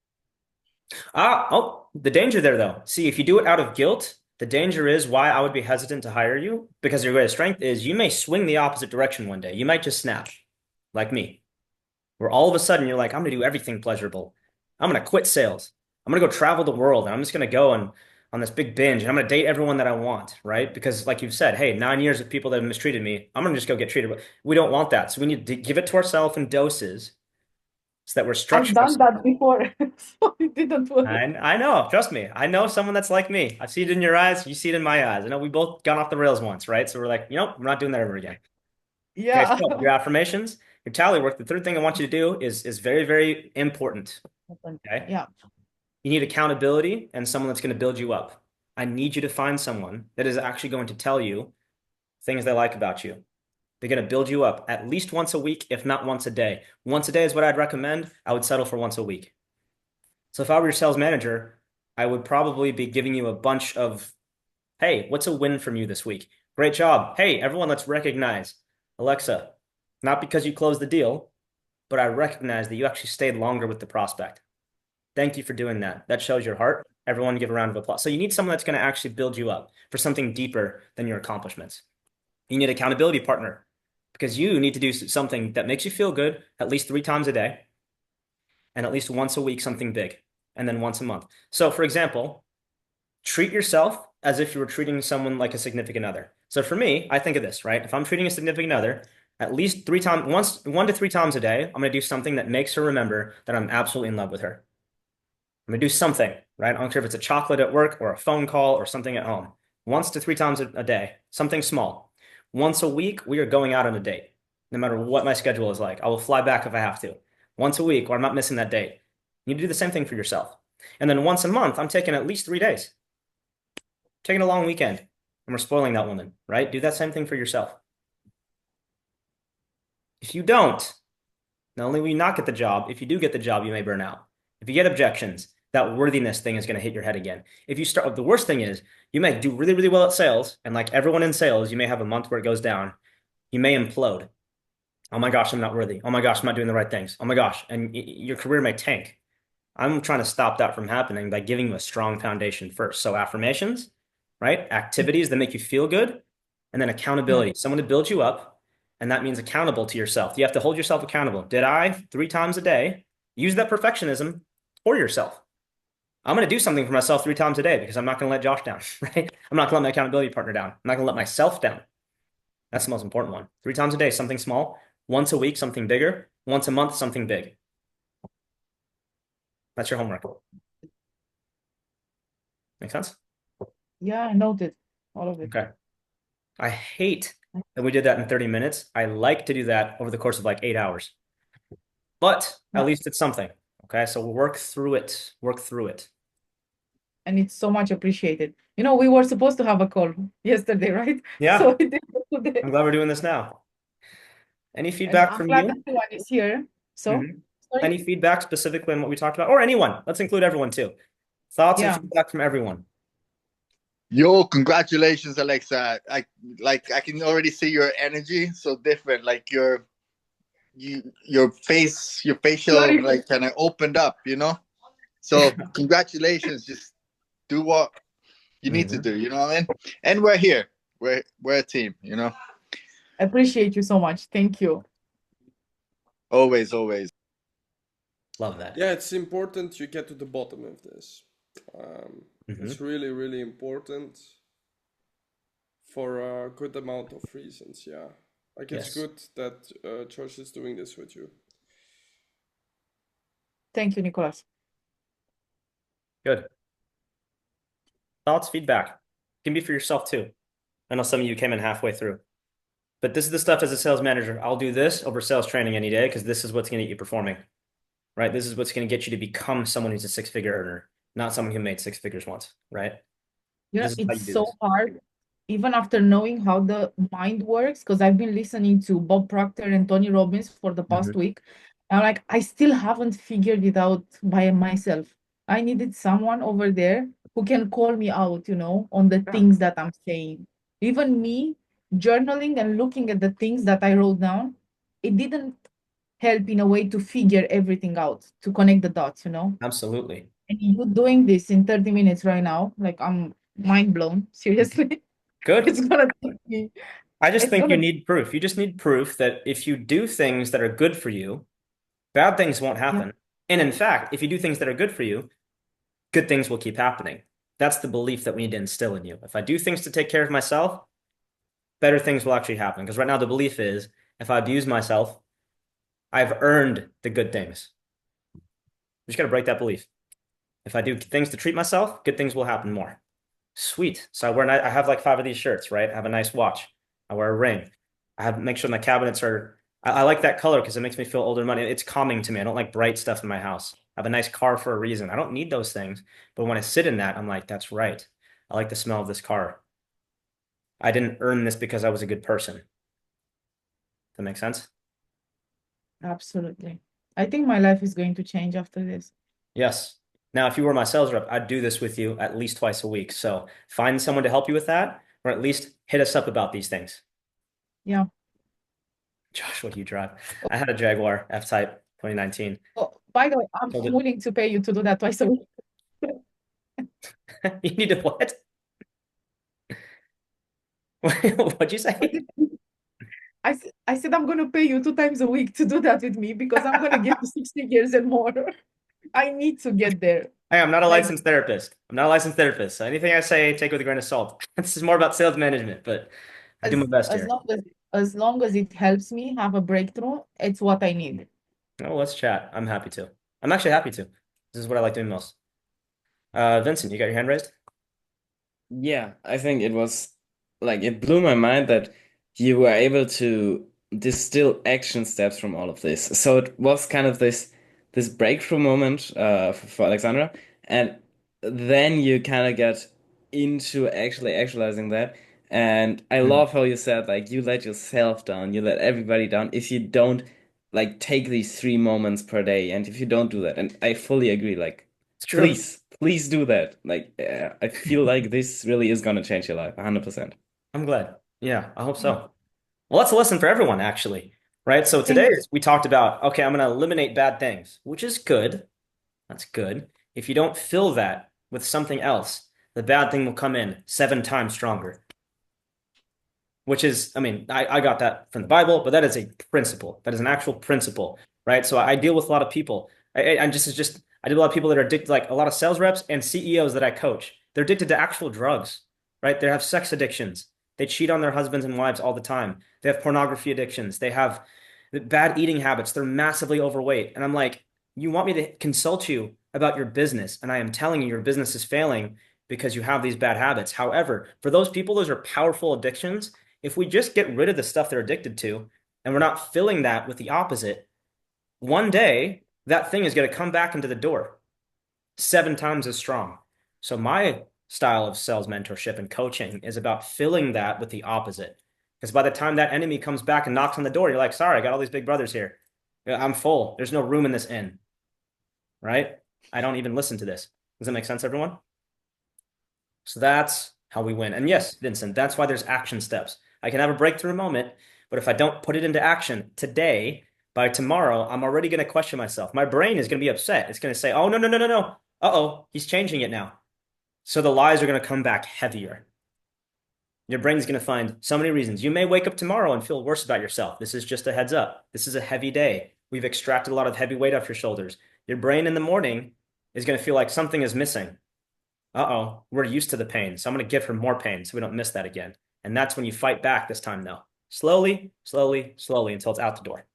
The danger there though. See, if you do it out of guilt, the danger is why I would be hesitant to hire you because your greatest strength is you may swing the opposite direction one day. You might just snap, like me, where all of a sudden you're like, I'm gonna do everything pleasurable. I'm gonna quit sales. I'm gonna go travel the world and I'm just gonna go on this big binge and I'm gonna date everyone that I want, right? Because like you've said, hey, 9 years of people that have mistreated me, I'm gonna just go get treated. But we don't want that. So we need to give it to ourselves in doses so that we're I've structured. done that before, so it didn't work. I know, trust me. I know someone that's like me. I see it in your eyes, you see it in my eyes. I know we both gone off the rails once, right? So we're like, we're not doing that ever again. Okay, Yeah. so your affirmations, your tally work. The third thing I want you to do is very, very important. Okay. Yeah. You need accountability and someone that's going to build you up. I need you to find someone that is actually going to tell you things they like about you. They're going to build you up at least once a week, if not once a day. Once a day is what I'd recommend. I would settle for once a week. So if I were your sales manager, I would probably be giving you a bunch of, hey, what's a win from you this week? Great job. Hey, everyone, let's recognize Alexa, not because you closed the deal, but I recognize that you actually stayed longer with the prospect. Thank you for doing that. That shows your heart. Everyone give a round of applause. So you need someone that's going to actually build you up for something deeper than your accomplishments. You need an accountability partner because you need to do something that makes you feel good at least 3 times a day and at least once a week, something big, and then once a month. So, for example, treat yourself as if you were treating someone like a significant other. So for me, I think of this, right? If I'm treating a significant other, at least 3 times, 1 to 3 times a day, I'm going to do something that makes her remember that I'm absolutely in love with her. I'm going to do something, right? I don't care if it's a chocolate at work or a phone call or something at home. 1 to 3 times a day, something small. Once a week, we are going out on a date, no matter what my schedule is like. I will fly back if I have to. Once a week, or I'm not missing that date. You need to do the same thing for yourself. And then once a month, I'm taking at least 3 days, taking a long weekend, and we're spoiling that woman, right? Do that same thing for yourself. If you don't, not only will you not get the job, if you do get the job, you may burn out. If you get objections, that worthiness thing is going to hit your head again. If you start, the worst thing is you may do really, really well at sales, and like everyone in sales, you may have a month where it goes down. You may implode. Oh my gosh, I'm not worthy. Oh my gosh, I'm not doing the right things. Oh my gosh, and your career may tank. I'm trying to stop that from happening by giving you a strong foundation first. So affirmations, right? Activities that make you feel good, and then Yeah. accountability, someone to build you up, and that means accountable to yourself. You have to hold yourself accountable. Did I 3 times a day use that perfectionism for yourself? I'm going to do something for myself 3 times a day because I'm not going to let Josh down, right? I'm not going to let my accountability partner down. I'm not going to let myself down. That's the most important one. 3 times a day, something small. Once a week, something bigger. Once a month, something big. That's your homework. Make sense? Yeah, I noted all of it. Okay. I hate that we did that in 30 minutes. I like to do that over the course of like 8 hours, but at Yeah. least it's something. Okay. So we'll work through it. Work through it. And it's so much appreciated. You know, we were supposed to have a call yesterday, right? So Yeah. it did today. I'm glad we're doing this now. Any And feedback I'm from glad you? everyone is here. So, Mhm. sorry. Any feedback specifically on what we talked about, or anyone? Let's include everyone too. Thoughts and Yeah. feedback from everyone. Yo, congratulations, Alexa. I can already see your energy so different. Like your face, your facial Sorry. like kind of opened up, you know? So congratulations. Just do what you need to Mhm. do, you know what I mean? And we're here. We're a team, you know? Appreciate you so much. Thank you. Always, always. Love that. Yeah, it's important you get to the bottom of this. It's Mhm. really, really important for a good amount of reasons. Yeah, like it's Yes. good that Josh is doing this with you. Thank you, Nicholas. Good. Thoughts, feedback. Can be for yourself too. I know some of you came in halfway through. But this is the stuff as a sales manager. I'll do this over sales training any day because this is what's going to get you performing, right? This is what's going to get you to become someone who's a six-figure earner, not someone who made six figures once, right? You know, This is how it's you do so this. hard, even after knowing how the mind works, because I've been listening to Bob Proctor and Tony Robbins for the past Mhm. week. I'm like, I still haven't figured it out by myself. I needed someone over there who can call me out, you know, on the Yeah, things that I'm saying. Even me journaling and looking at the things that I wrote down, it didn't help in a way to figure everything out, to connect the dots, you know. absolutely. And you doing this in 30 minutes right now, like I'm mind blown. Seriously. Good. It's gonna take me, I just it's think you gonna, need proof. You just need proof that if you do things that are good for you, bad things won't yeah, happen. And in fact, if you do things that are good for you, good things will keep happening. That's the belief that we need to instill in you. If I do things to take care of myself, better things will actually happen. Because right now the belief is if I abuse myself, I've earned the good things. You just got to break that belief. If I do things to treat myself, good things will happen more. Sweet. So I have like five of these shirts, right? I have a nice watch. I wear a ring. I have make sure my cabinets are. I like that color because it makes me feel older money. It's calming to me. I don't like bright stuff in my house. I have a nice car for a reason. I don't need those things, but when I sit in that, I'm like, that's right. I like the smell of this car. I didn't earn this because I was a good person. That makes sense? absolutely. I think my life is going to change after this. Yes. Now, if you were my sales rep, I'd do this with you at least twice a week. So find someone to help you with that, or at least hit us up about these things. Yeah. Josh, what do you drive? I had a Jaguar F-Type 2019. Oh, by the way, I'm Sold it. willing to pay you to do that twice a week. You need to what? What'd you I say? said, I said I'm gonna pay you 2 times a week to do that with me because I'm gonna get to 6 figures and more. I need to get there. Hey, I'm not a Like licensed therapist. I'm not a licensed therapist. So anything I say, take with a grain of salt. This is more about sales management, but I do my as best as here. long as as long as it helps me have a breakthrough, it's what I need. Oh, let's chat. I'm happy to. I'm actually happy to. This is what I like doing most. Vincent, you got your hand raised? Yeah, I think it was like it blew my mind that you were able to distill action steps from all of this. So it was kind of this breakthrough moment for Alexandra, and then you kind of get into actually actualizing that. And I Mhm. love how you said like you let yourself down, you let everybody down if you don't like take these 3 moments per day, and if you don't do that, and I fully agree. Like It's true. please do that. Like, I feel like this really is gonna change your life, 100%. I'm glad. Yeah, I hope so. Well, that's a lesson for everyone, actually. Right? So today Thank you. we talked about, okay, I'm going to eliminate bad things, which is good. That's good. If you don't fill that with something else, the bad thing will come in 7 times stronger, which is, I mean, I got that from the Bible, but that is a principle. That is an actual principle, right? So I deal with a lot of people. I just, I deal with a lot of people that are addicted, like a lot of sales reps and CEOs that I coach. They're addicted to actual drugs, right? They have sex addictions. They cheat on their husbands and wives all the time. They have pornography addictions. bad eating habits. They're massively overweight. And I'm like, you want me to consult you about your business, and I am telling you your business is failing because you have these bad habits. However, for those people, those are powerful addictions. If we just get rid of the stuff they're addicted to, and we're not filling that with the opposite, one day that thing is going to come back into the door 7 times as strong. So my style of sales mentorship and coaching is about filling that with the opposite. Because by the time that enemy comes back and knocks on the door, you're like, sorry, I got all these big brothers here. I'm full. There's no room in this inn. Right? I don't even listen to this. Does that make sense, everyone? So that's how we win. And yes, Vincent, that's why there's action steps. I can have a breakthrough moment, but if I don't put it into action today, by tomorrow, I'm already going to question myself. My brain is going to be upset. It's going to say, oh, no, no, no, no, no. Uh-oh, he's changing it now. So the lies are going to come back heavier. Your brain's going to find so many reasons. You may wake up tomorrow and feel worse about yourself. This is just a heads up. This is a heavy day. We've extracted a lot of heavy weight off your shoulders. Your brain in the morning is going to feel like something is missing. Uh-oh, we're used to the pain. So I'm going to give her more pain so we don't miss that again. And that's when you fight back this time, though. Slowly, slowly, slowly until it's out the door.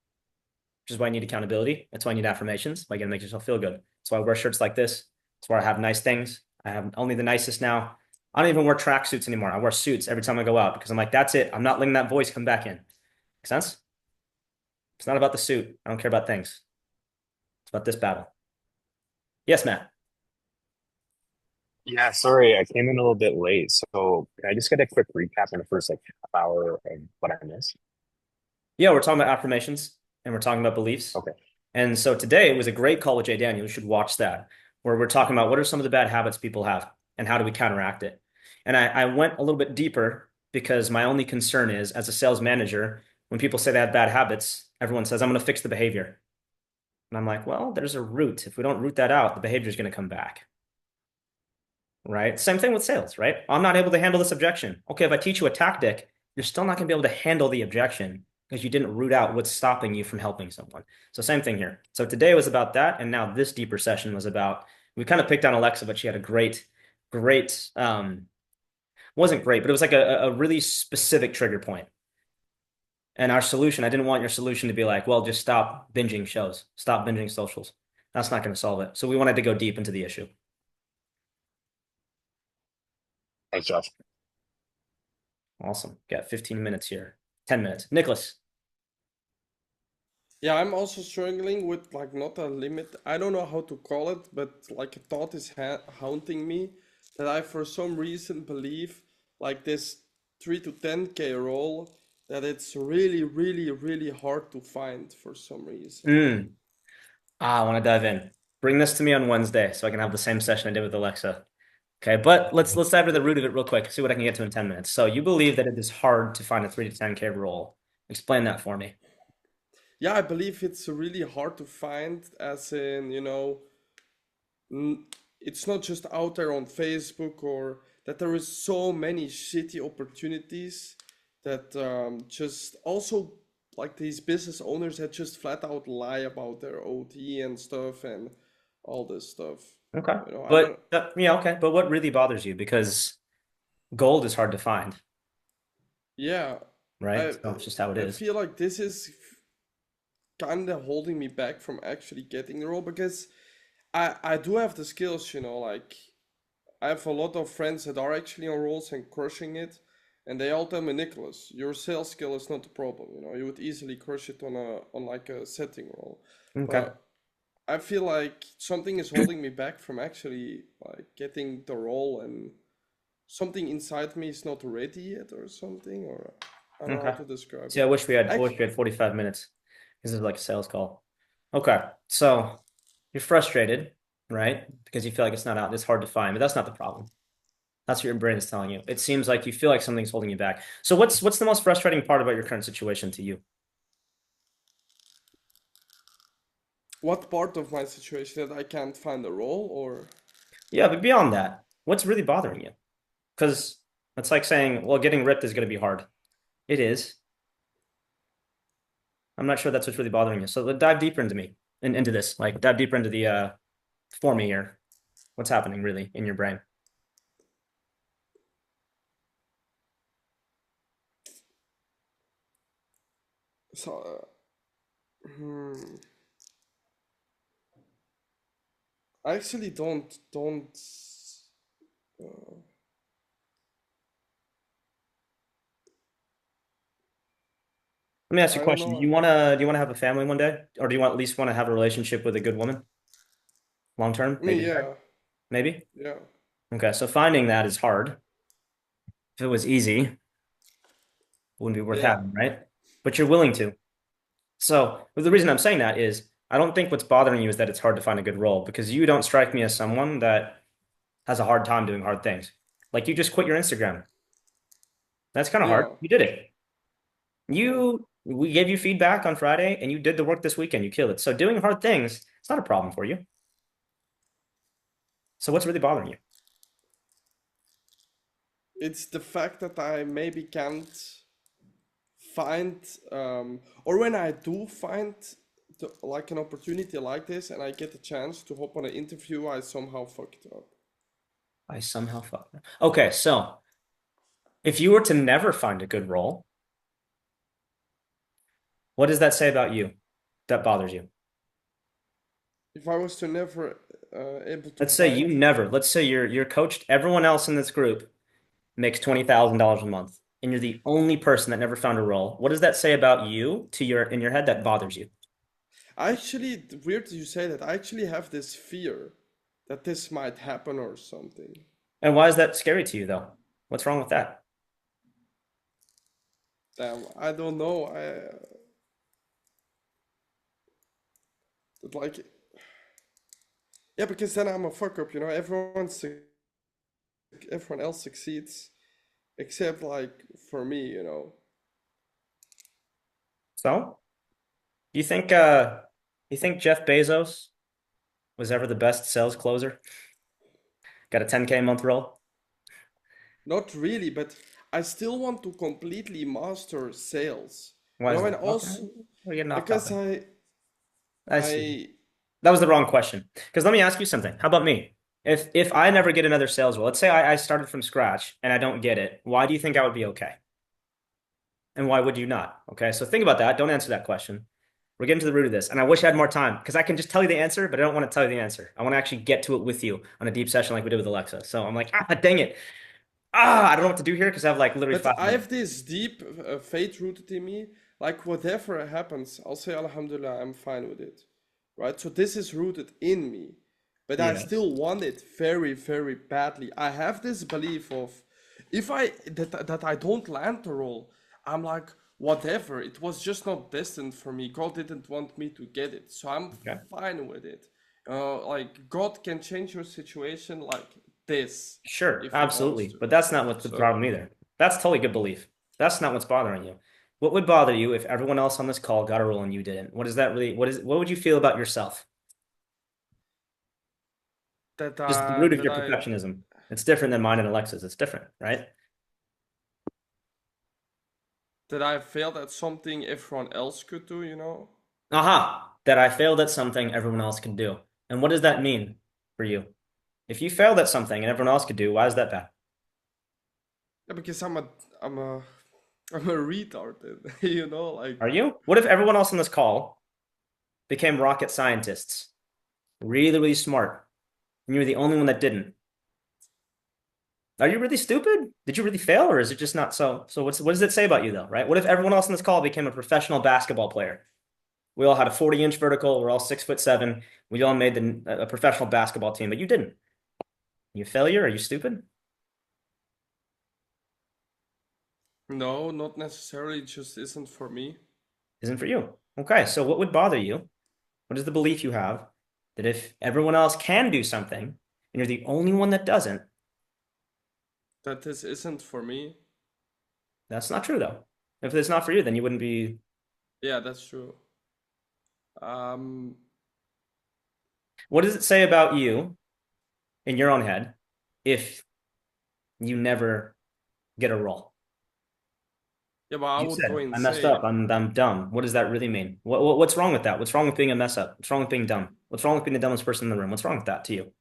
Which is why I need accountability. That's why I need affirmations. Why you gotta make yourself feel good. That's why I wear shirts like this. That's why I have nice things. I have only the nicest now. I don't even wear tracksuits anymore. I wear suits every time I go out because I'm like, that's it. I'm not letting that voice come back in. Make sense? It's not about the suit. I don't care about things. It's about this battle. Yes, Matt. Yeah, sorry, I came in a little bit late. So can I just get a quick recap in the first like half hour of what I missed? Yeah, we're talking about affirmations and we're talking about beliefs. Okay. And so today was a great call with Jay Daniel. You should watch that, where we're talking about what are some of the bad habits people have and how do we counteract it. And I went a little bit deeper because my only concern is, as a sales manager, when people say they have bad habits, everyone says, I'm going to fix the behavior. And I'm like, well, there's a root. If we don't root that out, the behavior is going to come back. Right? Same thing with sales, right? I'm not able to handle this objection. Okay, if I teach you a tactic, you're still not going to be able to handle the objection because you didn't root out what's stopping you from helping someone. So same thing here. So today was about that, and now this deeper session was about, we kind of picked on Alexa, but she had a great, wasn't great, but it was like a really specific trigger point. And our solution, I didn't want your solution to be like, well, just stop binging shows, stop binging socials. That's not going to solve it. So we wanted to go deep into the issue. Thanks, Josh. Awesome. Got 15 minutes here. 10 minutes. Nicholas. Yeah, I'm also struggling with like not a limit. I don't know how to call it, but like a thought is haunting me that I for some reason believe like this 3 to 10K role that it's really, really, really hard to find for some reason. I want to dive in. Bring this to me on Wednesday so I can have the same session I did with Alexa. Okay, but let's dive to the root of it real quick, see what I can get to in 10 minutes. So you believe that it is hard to find a 3 to 10K role. Explain that for me. Yeah, I believe it's really hard to find, as in, it's not just out there on Facebook, or that there is so many shitty opportunities that just also like these business owners that just flat out lie about their OT and stuff and all this stuff. Okay. I don't. But yeah, okay. But what really bothers you? Because gold is hard to find, Yeah, right? I So it's just how it I is. feel like this is kind of holding me back from actually getting the role, because I do have the skills, like I have a lot of friends that are actually on roles and crushing it, and they all tell me, Nicholas, your sales skill is not the problem. You would easily crush it on like a setting role. Okay. But I feel like something is holding me back from actually like getting the role, and something inside me is not ready yet or something, or I don't know how Okay. to describe See, I it. wish we had 45 minutes. This is like a sales call. Okay. So you're frustrated, right? Because you feel like it's not out, it's hard to find, but that's not the problem. That's what your brain is telling you. It seems like you feel like something's holding you back. So what's the most frustrating part about your current situation to you? What part of my situation that I can't find a role, or Yeah, but beyond that, what's really bothering you? Because it's like saying, well, getting ripped is going to be hard. It is. I'm not sure that's what's really bothering you. So dive deeper into this. Like dive deeper into the for me here. What's happening really in your brain? so Hmm. I actually don't. Uh, Let me ask you I a don't question. know. Do you wanna have a family one day? Or do you at least want to have a relationship with a good woman? Long term? I mean, Maybe married? yeah, Maybe? yeah, Okay, so finding that is hard. If it was easy, it wouldn't be worth yeah. having, right? But you're willing to. So the reason I'm saying that is I don't think what's bothering you is that it's hard to find a good role because you don't strike me as someone that has a hard time doing hard things. Like you just quit your Instagram. That's kind of hard. Yeah. You did it. Yeah. We gave you feedback on Friday and you did the work this weekend. You killed it. So doing hard things, it's not a problem for you. So what's really bothering you? It's the fact that I maybe can't find, or when I do find like an opportunity like this and I get the chance to hop on an interview, I somehow fuck it up. I somehow fucked it. Okay, so if you were to never find a good role, what does that say about you that bothers you? If I was to never able to Let's say you find, never, let's say you're coached, everyone else in this group makes $20,000 a month, and you're the only person that never found a role. What does that say about you to your in your head that bothers you? I actually, weird that you say that, I actually have this fear that this might happen or something. And why is that scary to you though? What's wrong with that? Damn, I don't know. Like, yeah, because then I'm a fuck up, you know. Everyone else succeeds except like for me, you know. So, you think you think Jeff Bezos was ever the best sales closer? Got a 10K a month role? Not really, but I still want to completely master sales. Why You is know, and that? Okay, also we're getting off because topic. I see. I That was the wrong question. Because let me ask you something. How about me? If I never get another sales role, let's say I started from scratch and I don't get it, why do you think I would be okay? And why would you not? Okay, so think about that. Don't answer that question. We're getting to the root of this. And I wish I had more time because I can just tell you the answer, but I don't want to tell you the answer. I want to actually get to it with you on a deep session like we did with Alexa. So I'm like, dang it. I don't know what to do here because I have like literally but I 5 minutes. have this deep faith rooted in me. Like whatever happens, I'll say Alhamdulillah, I'm fine with it. Right? So this is rooted in me. But I Yes. still want it very, very badly. I have this belief of if I that I don't land the role, I'm like, whatever, it was just not destined for me. God didn't want me to get it. So I'm Okay. fine with it. Like God can change your situation like this Sure, if he wants absolutely. to. But that's not what's the So problem either. That's totally good belief. That's not what's bothering you. What would bother you if everyone else on this call got a role and you didn't? What is that really, what would you feel about yourself? Just the root of that your I perfectionism. It's different than mine and Alexa's. It's different, right? that I failed at something everyone else could do, you know? Aha, that I failed at something everyone else can do. And what does that mean for you? If you failed at something and everyone else could do, why is that bad? Yeah, because I'm a I'm a retard, you know, Are like you? What if everyone else on this call became rocket scientists, really, really smart, and you're the only one that didn't? Are you really stupid? Did you really fail, or is it just not so? So what does it say about you though, right? What if everyone else on this call became a professional basketball player? We all had a 40-inch vertical. We're all 6'7". We all made a professional basketball team, but you didn't. You a failure? Are you stupid? no, not necessarily, it just isn't for me. Isn't for you. Okay, so what would bother you? What is the belief you have that if everyone else can do something and you're the only one that doesn't, That this isn't for me. that's not true though. If it's not for you, then you wouldn't be. Yeah, that's true. Um What does it say about you in your own head if you never get a role? yeah, but I You would go said, I messed up. insane. I'm dumb. What does that really mean? What's wrong with that? What's wrong with being a mess up? What's wrong with being dumb? What's wrong with being the dumbest person in the room? What's wrong with that to you?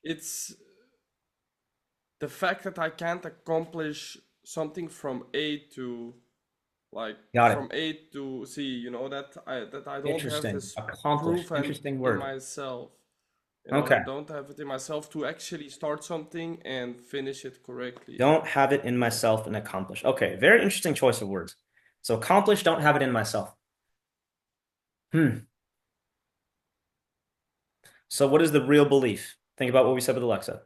It's the fact that I can't accomplish something from A to like Got it. from A to Z, that I don't have Interesting. this Accomplish. proof Interesting in word. myself. Okay. I don't have it in myself to actually start something and finish it correctly. Don't have it in myself and accomplish. Okay. Very interesting choice of words. So accomplish, don't have it in myself. Hmm. So what is the real belief? Think about what we said with Alexa.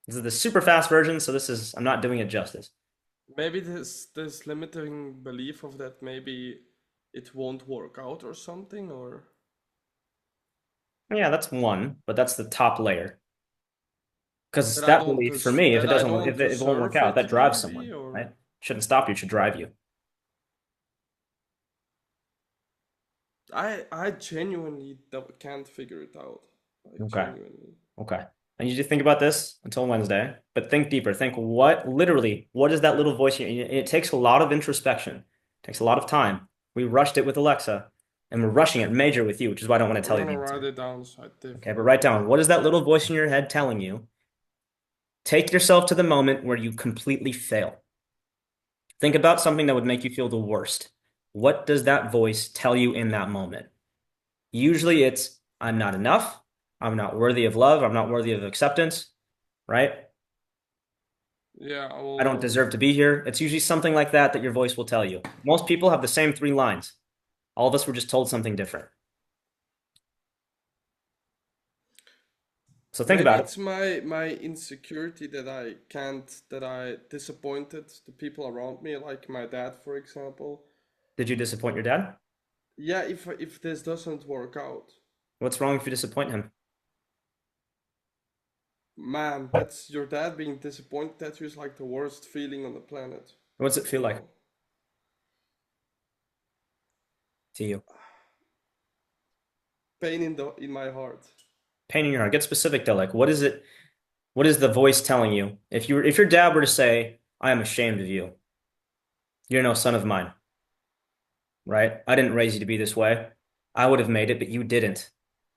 This is the super fast version, so I'm not doing it justice. Maybe this limiting belief of that maybe it won't work out or something, or Yeah, that's one, but that's the top layer. Because that I that don't belief for me, if that it I doesn't work, don't if it won't work deserve out, that it drives maybe, someone, or right? Shouldn't stop you, it should drive you. I genuinely can't figure it out. Like Okay. genuinely. Okay. I need you to think about this until Wednesday, but think deeper. Think what is that little voice here? And it takes a lot of introspection. It takes a lot of time. We rushed it with Alexa, and we're rushing it major with you, which is why I don't want to I'm tell you gonna the write answer. it down so I Okay, but write definitely. down what is that little voice in your head telling you? Take yourself to the moment where you completely fail. Think about something that would make you feel the worst. What does that voice tell you in that moment? Usually it's, I'm not enough. I'm not worthy of love. I'm not worthy of acceptance, right? Yeah, I I don't will. deserve to be here. It's usually something like that that your voice will tell you. Most people have the same three lines. All of us were just told something different. So think Maybe about it. it's my insecurity that I disappointed the people around me, like my dad, for example. Did you disappoint your dad? Yeah, if this doesn't work out, What's wrong if you disappoint him? man, that's your dad being disappointed at you is like the worst feeling on the planet. What's it feel You like know, to you? pain in my heart. Pain in your heart. Get specific though. Like, what is it? What is the voice telling you? If your dad were to say, I am ashamed of you, you're no son of mine, right? I didn't raise you to be this way. I would have made it, but you didn't.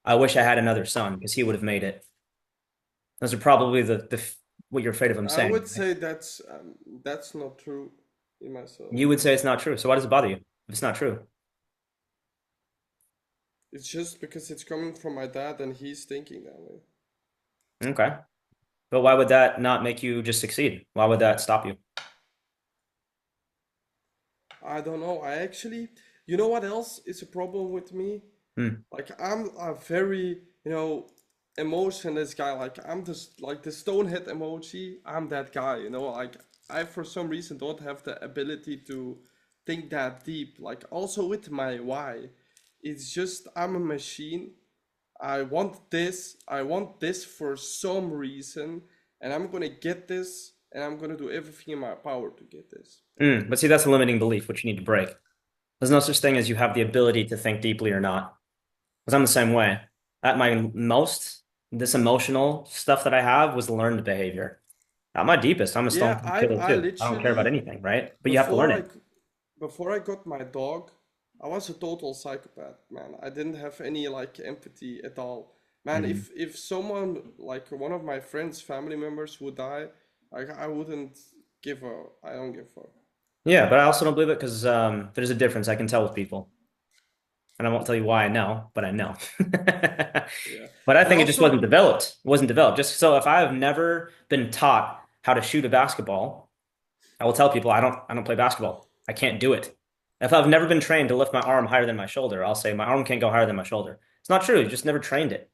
I wish I had another son because he would have made it. Those are probably what you're afraid of him I saying, would right? say that's not true in myself. You would say it's not true. So why does it bother you if it's not true? It's just because it's coming from my dad and he's thinking that way. Okay. But why would that not make you just succeed? Why would that stop you? I don't know. I actually, you know what else is a problem with me? Hmm. Like I'm a very, emotionless guy. Like I'm just like the stonehead emoji. I'm that guy, like I for some reason don't have the ability to think that deep. Like also with my why. It's just I'm a machine. I want this for some reason, and I'm gonna get this, and I'm gonna do everything in my power to get this. But see, that's a limiting belief, which you need to break. There's no such thing as you have the ability to think deeply or not. Because I'm the same way. At my most, this emotional stuff that I have was learned behavior. At my deepest, I'm a stone Yeah, cold killer I too. I don't care about literally anything, right? But you have to learn before it. before I got my dog, I was a total psychopath, man. I didn't have any like empathy at all. Man, Mhm. if someone like one of my friends, family members would die, like I wouldn't I don't give a fuck. Yeah, but I also don't believe it because there's a difference I can tell with people. And I won't tell you why I know, but I know. Yeah. But I And think it just wasn't also, developed. It wasn't developed. Just so if I have never been taught how to shoot a basketball, I will tell people I don't play basketball. I can't do it. If I've never been trained to lift my arm higher than my shoulder, I'll say my arm can't go higher than my shoulder. It's not true. You just never trained it.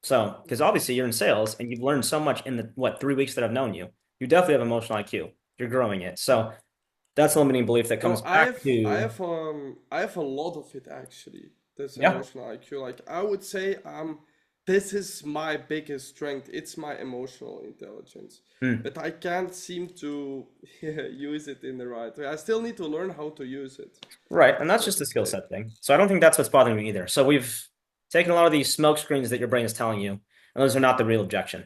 So, because obviously you're in sales and you've learned so much in the 3 weeks that I've known you. You definitely have emotional IQ. You're growing it. So that's a limiting belief that no, comes back to, I have a lot of it actually. This yeah, emotional IQ. Like I would say this is my biggest strength. It's my emotional intelligence. hmm, But I can't seem to use it in the right way. I still need to learn how to use it, right. And that's so just to a skill say. set thing. So I don't think that's what's bothering me either. So we've taken a lot of these smoke screens that your brain is telling you, and those are not the real objection.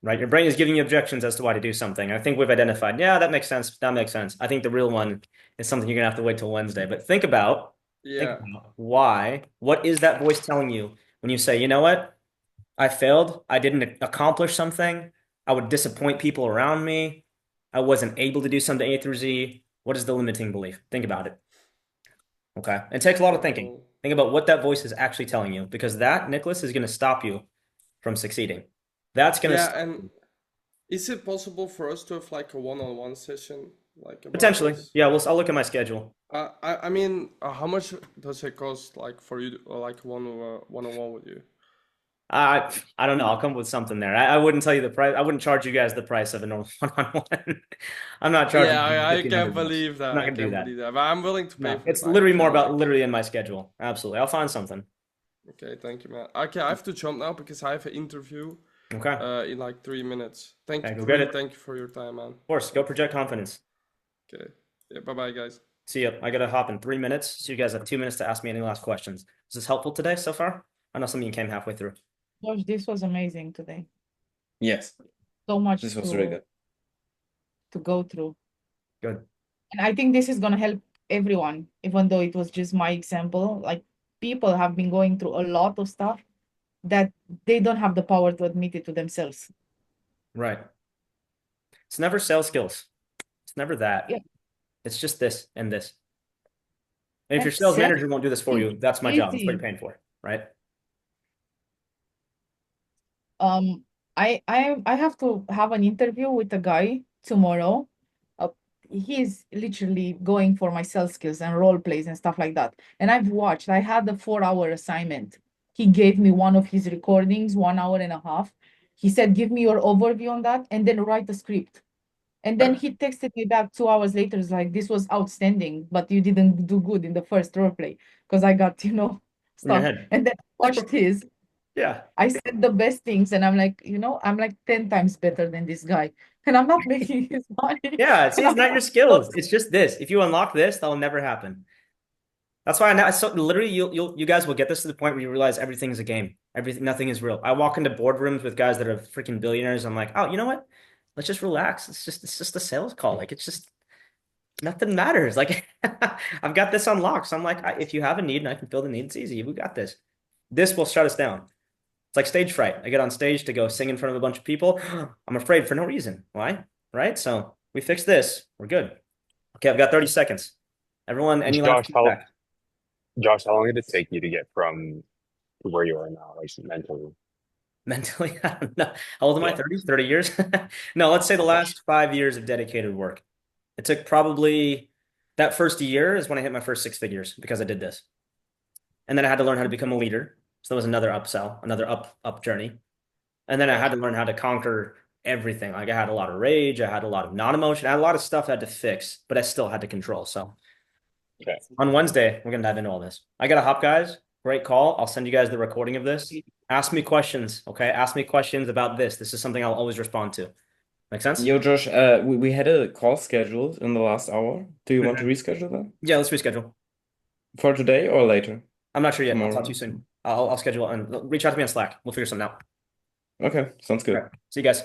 Right? Your brain is giving you objections as to why to do something. I think we've identified, yeah, that makes sense. That makes sense. I think the real one is something you're gonna have to wait till Wednesday. But think Yeah. about why, what is that voice telling you when you say, you know what? I failed. I didn't accomplish something. I would disappoint people around me. I wasn't able to do something A through Z. What is the limiting belief? Think about it. Okay. It takes a lot of thinking. So, Think about what that voice is actually telling you, because that, Nicholas, is going to stop you from succeeding. That's going to yeah, stop and you. is it possible for us to have like a one-on-one session, like about Potentially. this? Yeah, I'll look at my schedule. I mean, how much does it cost, like for you, like one-on-one with you? I don't know. I'll come up with something there. I wouldn't tell you the price. I wouldn't charge you guys the price of a normal one-on-one. I'm not charging Yeah, you I can't 1,500 bucks. believe I'm that. not I gonna do can't that. believe that. But I'm willing to pay No, for the it's time literally if more you about like. literally in my schedule. Absolutely. I'll find something. Okay, thank you, man. Okay, I have to jump now because I have an interview Okay. in like 3 minutes. Thank Okay, you, go get really, it. Of thank you for your time, man. course, go project confidence. Okay, yeah, bye-bye, guys. See ya. I gotta hop in 3 minutes, so you guys have 2 minutes to ask me any last questions. Is this helpful today so far? I know some of you came halfway through. Josh, this was amazing today. Yes, So much this was really good. to go through. Good. And I think this is gonna help everyone, even though it was just my example. Like people have been going through a lot of stuff that they don't have the power to admit it to themselves. Right. It's never sales skills. It's never that. Yeah. It's just this and this. And if And your sales sales manager won't do this for is you, that's my job. That's what you're easy. paying for, right? I have to have an interview with a guy tomorrow. Uh, he's literally going for my sales skills and role plays and stuff like that. And I've watched, I had a 4 hour assignment. He gave me one of his recordings, 1 hour and a half. He said, give me your overview on that and then write a script. And then he texted me back 2 hours later. It's like, this was outstanding, but you didn't do good in the first role play because I got, In your stuff. head. And then I watched his. Yeah. I said the best things, and I'm like, I'm like 10 times better than this guy, and I'm not making his money. Yeah. See, And it's I'm not your not- skills. It's just this. If you unlock this, that'll never happen. That's why so literally you guys will get this to the point where you realize everything is a game. Nothing is real. I walk into boardrooms with guys that are freaking billionaires. I'm like, oh, you know what? Let's just relax. It's just a sales call. Like it's just nothing matters. Like I've got this unlocked. So I'm like, if you have a need and I can fill the need, it's easy. We got this. This will shut us down. It's like stage fright. I get on stage to go sing in front of a bunch of people. I'm afraid for no reason. Why? Right? So we fix this. We're good. Okay, I've got 30 seconds. Everyone, any last Josh, how feedback? Josh, how long did it take you to get from where you are now, like mentally? Mentally, I don't know. How old am I? Yeah. 30 years? No, let's say the Okay. last 5 years of dedicated work. It took probably that first year is when I hit my first six figures because I did this. And then I had to learn how to become a leader. So that was another upsell, another up journey. And then I had to learn how to conquer everything. Like I had a lot of rage, I had a lot of non-emotion, I had a lot of stuff I had to fix, but I still had to control. So Okay. on Wednesday, we're gonna dive into all this. I got to hop, guys. Great call. I'll send you guys the recording of this. Ask me questions, okay? Ask me questions about this. This is something I'll always respond to. Make sense? Yo, Josh, we had a call scheduled in the last hour. Do you want to reschedule that Yeah, let's reschedule. for today or later? I'm not sure yet. I'll talk Tomorrow. to you soon. I'll schedule and reach out to me on Slack. We'll figure something out. Okay, sounds good. Okay. See you guys.